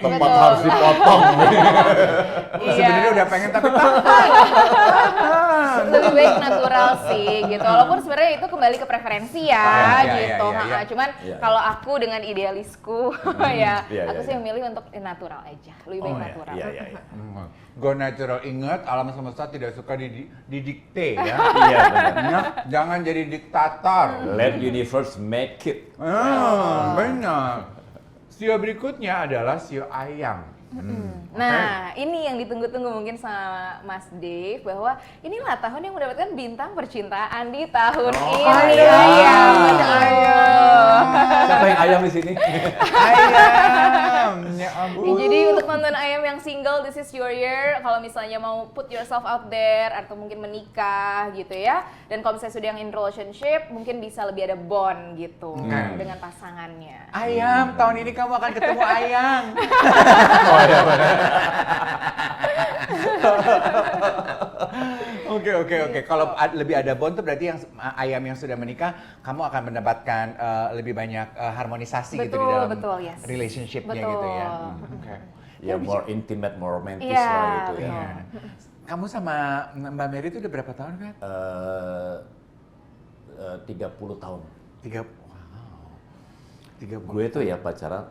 tempat Betul. harus dipotong. Iya. Sebenarnya udah pengen tapi lebih baik natural sih gitu. Walaupun sebenarnya itu kembali ke preferensi ya gitu. Cuman kalau aku dengan idealisku aku sih memilih untuk natural aja. Lebih baik natural. Go natural, ingat alam semesta tidak suka didikte ya. Iya benar. Jangan jadi diktator. Let universe make it. Benar. Sio berikutnya adalah sio ayam. Nah, ini yang ditunggu-tunggu mungkin sama Mas Dave, bahwa inilah tahun yang mendapatkan bintang percintaan di tahun ini. Ayam. Siapa yang ayam di sini? Ayam. Ya ampun. Jadi untuk nonton ayam yang single, this is your year. Kalau misalnya mau put yourself out there atau mungkin menikah gitu ya. Dan kalau misalnya sudah yang in relationship, mungkin bisa lebih ada bond gitu dengan pasangannya. Ayam, tahun ini kamu akan ketemu ayam. Oke. Kalau lebih ada bond tuh berarti yang ayam yang sudah menikah, kamu akan mendapatkan lebih banyak harmonisasi gitu di dalam relationship-nya gitu ya. Ya more intimate, more romantis lah gitu ya. Kamu sama Mbak Mary itu udah berapa tahun kan? 30 tahun. 30. Gue tuh ya pacaran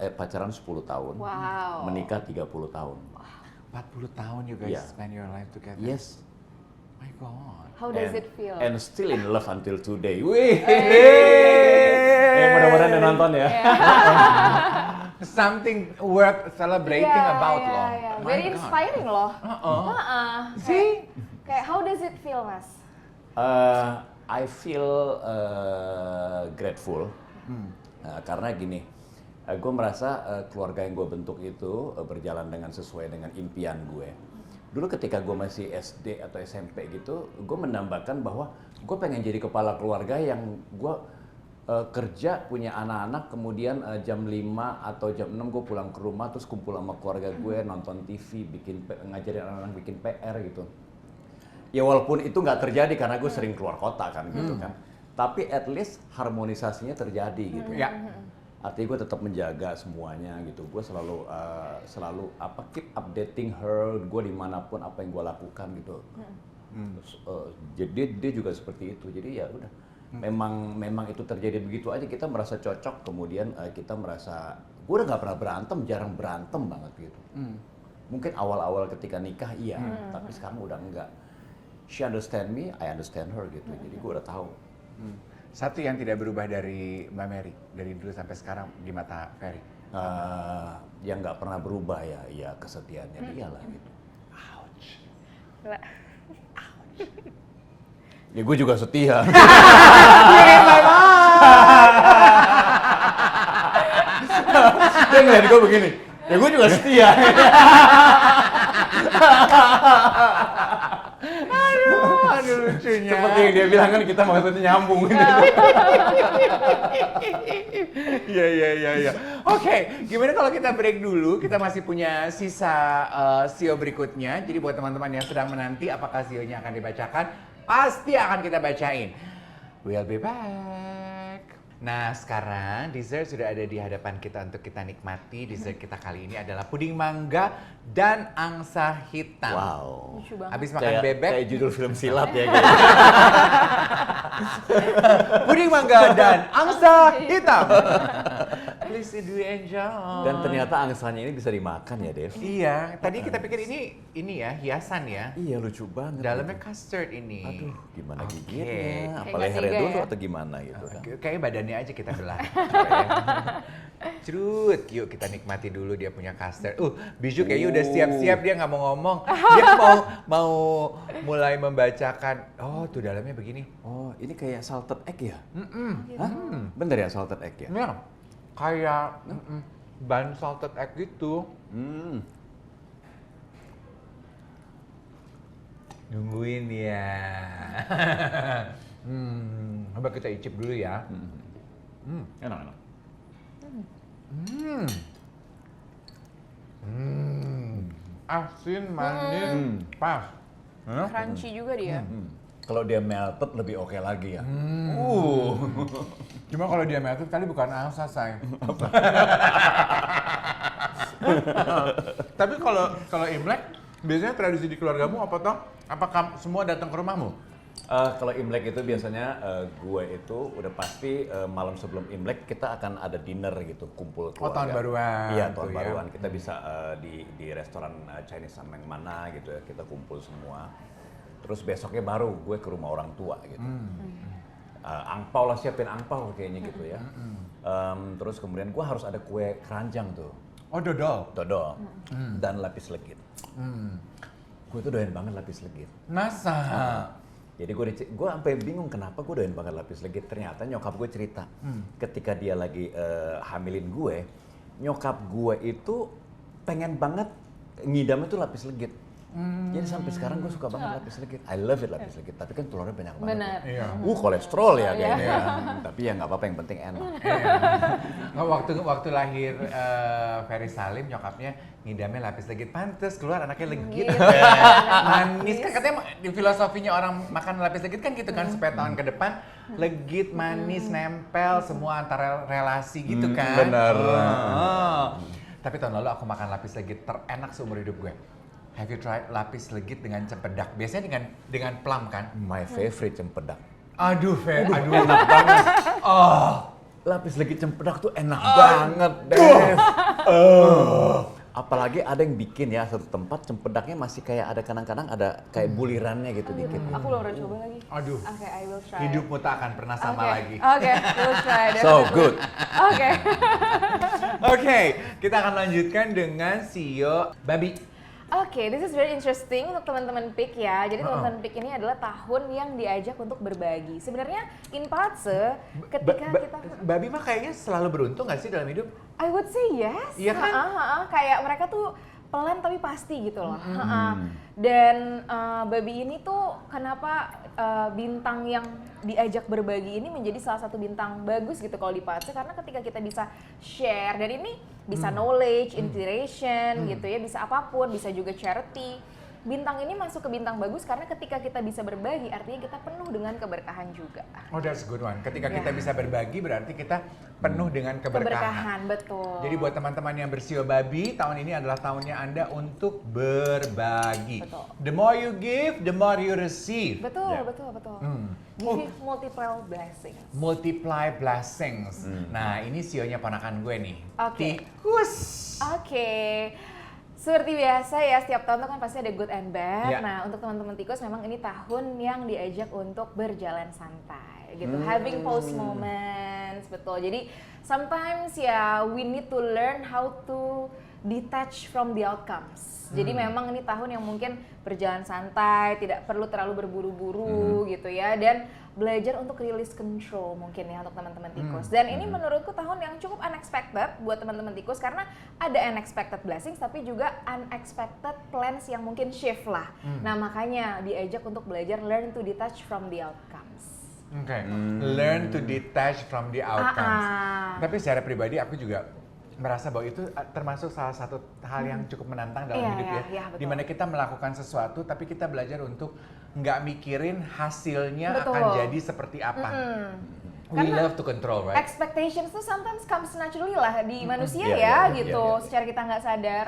10 tahun. Wow. Menikah 30 tahun. 40 tahun you guys spend your life together. Yes. My God. How does it feel? And still in love until today. Mudah-mudahan udah nonton ya. Something worth celebrating about loh. Very inspiring loh. See? Kayak how does it feel, Mas? I feel grateful. Karena gini, gue merasa keluarga yang gue bentuk itu berjalan dengan sesuai dengan impian gue. Dulu ketika gue masih SD atau SMP gitu, gue menambahkan bahwa gue pengen jadi kepala keluarga yang gue kerja, punya anak-anak, kemudian jam 5 atau jam 6 gue pulang ke rumah, terus kumpul sama keluarga gue, nonton TV, ngajarin anak-anak bikin PR gitu. Ya walaupun itu nggak terjadi karena gue sering keluar kota kan gitu kan. Tapi at least harmonisasinya terjadi gitu. Artinya gue tetap menjaga semuanya gitu. Gue selalu keep updating her, gue dimanapun apa yang gue lakukan gitu. Jadi dia juga seperti itu. Jadi ya udah. Memang itu terjadi begitu aja, kita merasa cocok, kemudian kita merasa, gue udah nggak pernah berantem, jarang berantem banget gitu. Mungkin awal-awal ketika nikah iya, tapi sekarang udah enggak. She understand me, I understand her gitu, jadi gue udah tahu. Satu yang tidak berubah dari Mbak Mary, dari dulu sampai sekarang di mata Ferry? Yang nggak pernah berubah ya kesetiaannya dia lah gitu. Ouch. Ya gue juga setia. Dia ngeliat gue begini, ya gue juga setia. Aduh lucunya. Seperti yang dia bilang kan kita maksudnya nyambung. Iya. Oke, gimana kalau kita break dulu? Kita masih punya sisa sio berikutnya. Jadi buat teman-teman yang sedang menanti apakah sionya akan dibacakan, pasti akan kita bacain. We'll be back. Nah, sekarang dessert sudah ada di hadapan kita untuk kita nikmati. Dessert kita kali ini adalah puding mangga dan angsa hitam. Wow. Habis makan bebek. Kayak judul film silat ya. Puding mangga dan angsa hitam. Please do enjoy. Dan ternyata angsanya ini bisa dimakan ya, Dev? Iya, tadi kita pikir ini ya, hiasan ya. Iya, lucu banget. Dalamnya custard ini. Aduh, gimana Oke. gigitnya? Apa Kayak lehernya tiga dulu ya? atau gimana gitu kan? Kayaknya badannya aja kita belah. Cerut, yuk kita nikmati dulu dia punya custard. Bijou kayaknya udah siap-siap, dia nggak mau ngomong. Dia mau mulai membacakan. Oh, tuh dalamnya begini. Oh, ini kayak salted egg ya? Hah? Bener ya salted egg ya? Ya, kayak ban salted egg gitu. Nungguin ya. Coba kita icip dulu ya. Enak. Asin, manis, pas. Crunchy juga dia. Kalau dia melted lebih oke lagi ya. Cuma kalau dia melted kali bukan angsa, say. Tapi kalau Imlek, biasanya tradisi di keluargamu apa toh? Apakah semua datang ke rumahmu? Kalau Imlek itu biasanya gue itu udah pasti malam sebelum Imlek kita akan ada dinner gitu, kumpul keluarga. Oh, tahun baruan. Iya, tahun tuh ya. baruan. Kita bisa di restoran Chinese sama yang mana gitu ya, kita kumpul semua. Terus besoknya baru gue ke rumah orang tua gitu. Angpau lah, siapin angpau kayaknya gitu ya. Terus kemudian gue harus ada kue keranjang tuh. Oh, dodol. Dodol. Dan lapis legit. Gue tuh doyan banget lapis legit. Masa? Jadi gue sampai bingung kenapa gue doyan banget lapis legit. Ternyata nyokap gue cerita ketika dia lagi hamilin gue, nyokap gue itu pengen banget ngidamnya tuh lapis legit. Jadi sampai sekarang gue suka banget lapis legit. I love it lapis legit. Tapi kan telurnya banyak banget. Benar. Iya. Kolesterol ya kayaknya. Tapi ya nggak apa-apa, yang penting enak. Waktu lahir Ferry Salim, nyokapnya ngidamnya lapis legit. Pantes keluar anaknya legit. Gitu. Manis kan, katanya di filosofinya orang makan lapis legit kan gitu kan, supaya tahun ke depan legit, manis, nempel semua antara relasi gitu kan. Benar. Tapi tahun lalu aku makan lapis legit terenak seumur hidup gue. Have you tried lapis legit dengan cempedak? Biasanya dengan plum kan? My favorite cempedak. Aduh, Fer, aduh. Enak banget. Oh, Lapis legit cempedak tuh enak banget, Dev. Apalagi ada yang bikin ya, satu tempat cempedaknya masih kayak ada kadang-kadang ada kayak bulirannya gitu dikit. Aku belum pernah coba lagi. aduh. Oke, I will try. Hidupmu tak akan pernah sama lagi. Oke, we'll try. So good. Oke. Oke, kita akan lanjutkan dengan CEO Babi. Oke, this is very interesting untuk teman-teman PIK ya. Jadi teman-teman PIK ini adalah tahun yang diajak untuk berbagi. Sebenarnya in Pace ketika kita Babi mah kayaknya selalu beruntung nggak sih dalam hidup? I would say yes. Iya kan? Kayak mereka tuh pelan tapi pasti gitu loh. Dan Babi ini tuh kenapa bintang yang diajak berbagi ini menjadi salah satu bintang bagus gitu kalau di Pace, karena ketika kita bisa share, dan ini bisa knowledge, inspiration gitu ya, bisa apapun, bisa juga charity. Bintang ini masuk ke bintang bagus karena ketika kita bisa berbagi artinya kita penuh dengan keberkahan juga. Oh, that's a good one. Ketika Ya. kita bisa berbagi berarti kita penuh dengan keberkahan. Betul. Jadi buat teman-teman yang bersio Babi, tahun ini adalah tahunnya Anda untuk berbagi. Betul. The more you give, the more you receive. Betul, Ya. betul. Hmm. Give multiple blessings. Multiply blessings. Nah, ini sionya ponakan gue nih. Oke. Tikus. Oke. Seperti biasa ya, setiap tahun tuh kan pasti ada good and bad. Ya. Nah, untuk teman-teman tikus memang ini tahun yang diajak untuk berjalan santai gitu. Having pause moments, betul. Jadi sometimes ya we need to learn how to detach from the outcomes. Jadi memang ini tahun yang mungkin berjalan santai, tidak perlu terlalu berburu-buru gitu ya, dan belajar untuk release control mungkin ya untuk teman-teman tikus. Dan ini menurutku tahun yang cukup unexpected buat teman-teman tikus karena ada unexpected blessings tapi juga unexpected plans yang mungkin shift lah. Nah, makanya diajak untuk belajar learn to detach from the outcomes. Oke. Learn to detach from the outcomes. Tapi secara pribadi aku juga merasa bahwa itu termasuk salah satu hal yang cukup menantang dalam Iya, hidup ya. iya, betul. Dimana kita melakukan sesuatu tapi kita belajar untuk nggak mikirin hasilnya Betul. akan jadi seperti apa. We Karena love to control, right? Expectations tuh sometimes comes naturally lah di manusia Iya, ya iya, gitu, iya, iya. secara kita nggak sadar.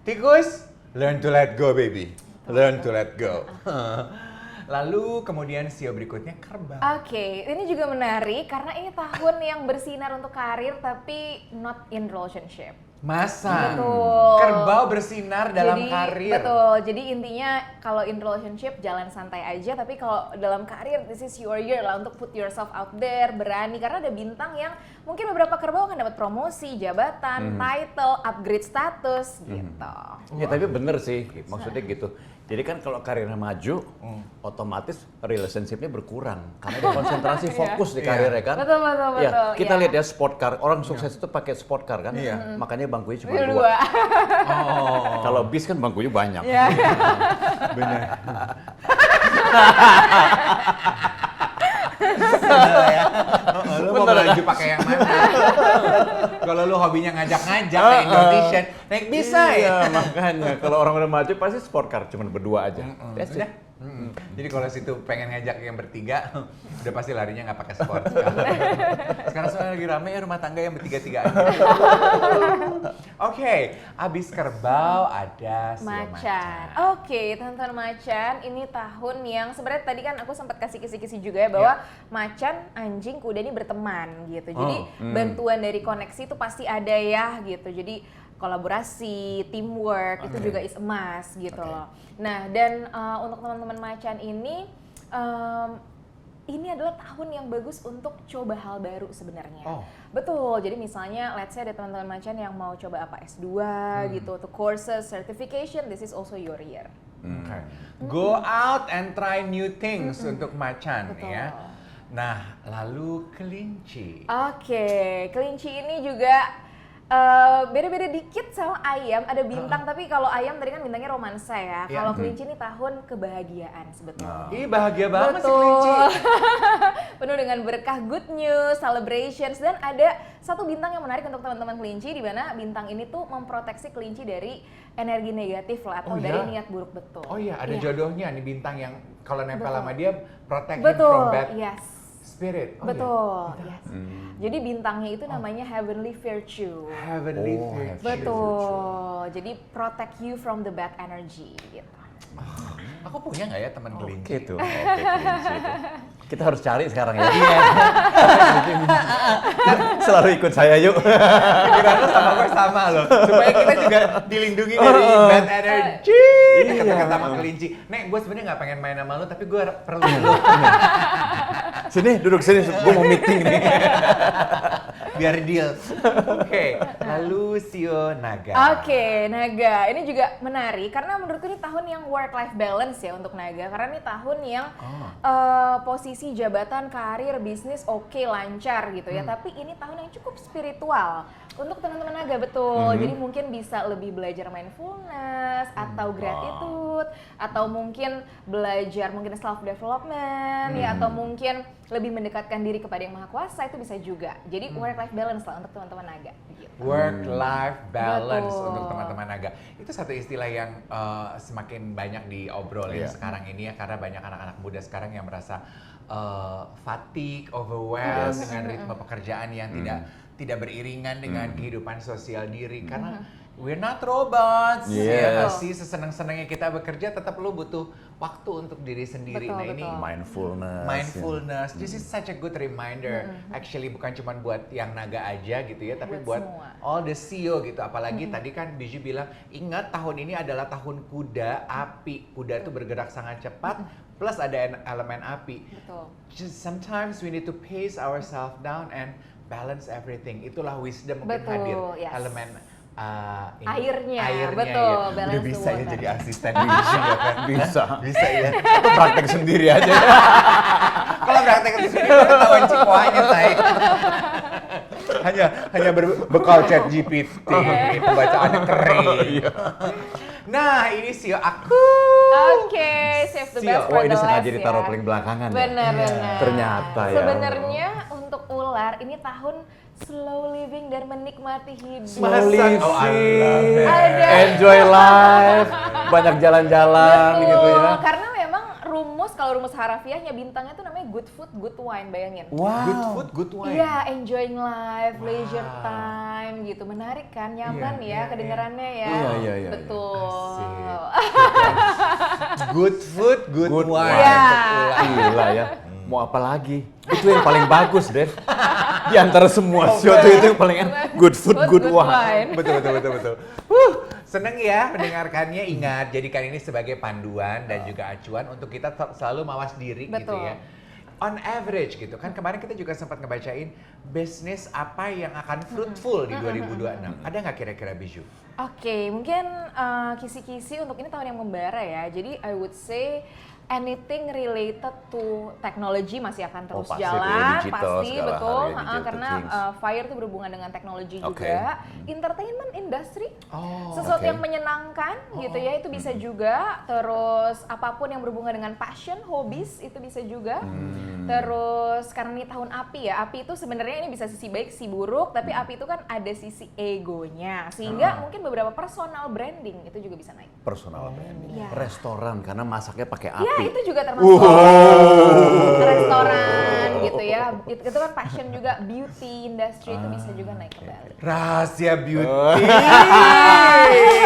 Tikus, learn to let go, baby. Learn to let go. Lalu kemudian sio berikutnya kerbau. Oke, ini juga menarik karena ini tahun yang bersinar untuk karir tapi not in relationship. Masa? Betul. Kerbau bersinar dalam Jadi, karir. Betul. Jadi intinya kalau in relationship jalan santai aja, tapi kalau dalam karir this is your year lah untuk put yourself out there, berani karena ada bintang yang mungkin beberapa kerbau akan dapat promosi, jabatan, title, upgrade status gitu. Ya tapi bener sih, maksudnya gitu. Jadi kan kalau karirnya maju, otomatis relationship-nya berkurang. Karena dia konsentrasi fokus di karirnya kan. Betul, betul, Ya, betul. kita Iya. lihat ya sport car, orang sukses itu pakai sport car kan. Iya. Makanya bangkunya cuma Dua. dua. Oh. Kalau bis kan bangkunya banyak. Iya. Benar. Lu mau baju pakai yang mana? Kalau lu hobinya ngajak-ngajak naik competition, naik bisa ya. Iya, makanya kalau orang udah maju pasti sport car cuma berdua aja. That's it. Udah. Jadi kalau situ pengen ngajak yang bertiga, udah pasti larinya nggak pakai sport. Sekarang soalnya lagi rame ya rumah tangga yang bertiga-tiga aja. Oke, abis kerbau ada sio Macan. Oke, teman-teman macan, ini tahun yang sebenarnya tadi kan aku sempat kasih kisi-kisi juga ya bahwa macan, anjing, kuda ini berteman gitu. Jadi bantuan dari koneksi itu pasti ada ya gitu. Jadi kolaborasi, teamwork itu juga is emas gitu loh. Nah, dan untuk teman-teman macan ini adalah tahun yang bagus untuk coba hal baru sebenarnya. Betul, jadi misalnya let's say ada teman-teman macan yang mau coba apa S2 gitu, atau courses, certification, this is also your year. Go out and try new things untuk macan. Betul. Ya. Nah, lalu kelinci. Oke, kelinci ini juga beda-beda dikit sama ayam, ada bintang, tapi kalau ayam tadi kan bintangnya romansa ya. Kalau kelinci ini tahun kebahagiaan sebetulnya. Ih, bahagia banget si Betul. kelinci. Penuh dengan berkah, good news, celebrations, dan ada satu bintang yang menarik untuk teman-teman kelinci, di mana bintang ini tuh memproteksi kelinci dari energi negatif lah, atau dari niat buruk. Betul. Oh iya, ada jodohnya nih bintang yang kalau nempel Betul. sama dia protect him Betul, from bad yes. spirit. Oh, Betul, iya. yes. Jadi bintangnya itu namanya Heavenly Virtue. Heavenly virtue. Betul. Jadi protect you from the bad energy gitu. Aku punya nggak ya teman kelinci? Gitu. Oke, kelinci itu. Kita harus cari sekarang ya. Selalu ikut saya yuk. Pikiran lo sama gue sama loh. Supaya kita juga dilindungi dari bad energy. Dekat-dekat sama kelinci. Nek, gue sebenarnya nggak pengen main sama lo, tapi gue perlu lo. Sini, duduk sini. Gue mau meeting nih. Biar deal. Oke, lalu sio naga. Oke, naga. Ini juga menarik karena menurutku ini tahun yang work-life balance ya untuk naga. Karena ini tahun yang posisi jabatan, karir, bisnis oke, lancar gitu ya. Tapi ini tahun yang cukup spiritual untuk teman-teman naga, betul. Jadi mungkin bisa lebih belajar mindfulness atau gratitude, atau mungkin belajar mungkin self development ya, atau mungkin lebih mendekatkan diri kepada yang Maha Kuasa, itu bisa juga. Jadi work life balance lah untuk teman-teman naga gitu. Work life balance Betul. untuk teman-teman naga. Itu satu istilah yang semakin banyak diobrolin sekarang ini ya, karena banyak anak-anak muda sekarang yang merasa fatigue, overwhelmed dengan ritme pekerjaan yang tidak beriringan dengan kehidupan sosial diri, karena we're not robots. Ya nggak sih, sesenang-senangnya kita bekerja tetap lu butuh waktu untuk diri sendiri. Betul, Nah ini mindfulness, this is such a good reminder. Actually bukan cuma buat yang naga aja gitu ya, tapi buat semua. all the CEO gitu. Apalagi tadi kan Biju bilang, ingat tahun ini adalah tahun kuda, api. Kuda itu bergerak sangat cepat, plus ada elemen api. Betul. Just sometimes we need to pace ourselves down and balance everything. Itulah wisdom mungkin Betul, hadir. yes. Elemen Airnya, betul, ya. balance Udah the bisa ya water. jadi asisten Biju ya kan? Bisa. Bisa ya. Itu praktek sendiri aja. Kalau praktek itu sendiri ketahuan cikuanya saya. hanya berbekal chat GPT, pembacaannya kering. Nah, ini sio aku. Oke, save the Sio. best for Oh, ini the sengaja last ditaruh ya. paling belakangan ya? Benar-benar. Ternyata ya. Sebenarnya untuk ular ini tahun slow living dan menikmati hidup. Slow living. Oh, I love it. Ada. Enjoy life, banyak jalan-jalan Betul, gitu ya. karena memang kalau rumus harafiahnya bintangnya tuh namanya good food, good wine, bayangin. Wow. Good food, good wine. Iya, enjoying life, leisure time gitu. Menarik kan, nyaman Iya, ya kedengarannya ya. Iya. Betul. Good food, good wine. Iya. Gila ya. Mau apa lagi? Itu yang paling bagus, Den. Di antara semua sesuatu itu yang paling enak. Good food, good wine. Betul. Seneng ya mendengarkannya. Ingat, jadikan ini sebagai panduan dan juga acuan untuk kita selalu mawas diri gitu Betul. ya. On average gitu kan, kemarin kita juga sempat ngebacain bisnis apa yang akan fruitful di 2026. Ada nggak kira-kira Biju? Oke, mungkin kisi-kisi untuk ini tahun yang membara ya. Jadi I would say anything related to technology masih akan terus pasti tuh ya, jalan, digital pasti segala betul, hal ya, digital karena things. Fire itu berhubungan dengan teknologi Oke. juga, entertainment industry, Oh, sesuatu oke. yang menyenangkan gitu ya, itu bisa juga, terus apapun yang berhubungan dengan passion, hobbies itu bisa juga, terus karena ini tahun api ya, api itu sebenarnya ini bisa sisi baik, sisi buruk, tapi api itu kan ada sisi egonya, sehingga mungkin beberapa personal branding itu juga bisa naik. Personal branding. Iya. Restoran karena masaknya pakai api kopi. itu juga termasuk restoran gitu ya. Itu kan passion juga, beauty industry itu bisa juga naik kembali. Rahasia beauty.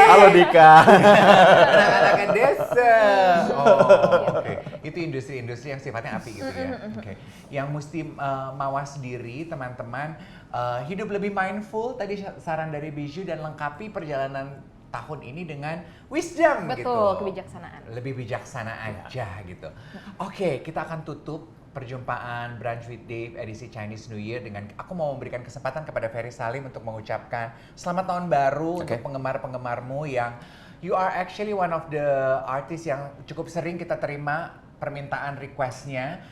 Halo Dika. Anak-anak desa. Oh, oke. Itu industri-industri yang sifatnya api gitu ya. Oke. Yang mesti mawas diri teman-teman, hidup lebih mindful. Tadi saran dari Bijou, dan lengkapi perjalanan tahun ini dengan wisdom gitu. Betul, kebijaksanaan. Lebih bijaksana aja gitu. Oke, kita akan tutup perjumpaan Brunch with Dave edisi Chinese New Year dengan aku mau memberikan kesempatan kepada Ferry Salim untuk mengucapkan selamat tahun baru untuk penggemar-penggemarmu yang you are actually one of the artists yang cukup sering kita terima permintaan requestnya.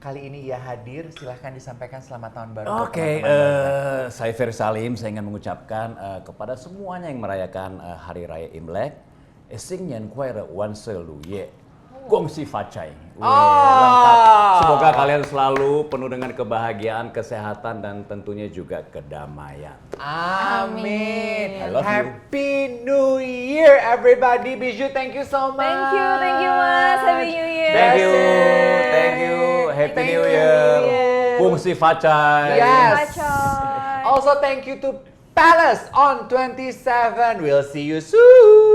Kali ini ia hadir, silahkan disampaikan selamat tahun baru. Oke, saya Ferry Salim, saya ingin mengucapkan kepada semuanya yang merayakan Hari Raya Imlek, Xing Nian Kuai Re Wan Se Lu Ye, Gong Xi Fa Cai. Lengkap. Semoga kalian selalu penuh dengan kebahagiaan, kesehatan, dan tentunya juga kedamaian. Amin. I love you. Happy New Year everybody. Bijou, thank you so much. Thank you Mas. Happy New Year. Thank you. Happy New Year. Gong Xi Fa Cai. Yes. Bye. Also thank you to Palace on 27. We'll see you soon.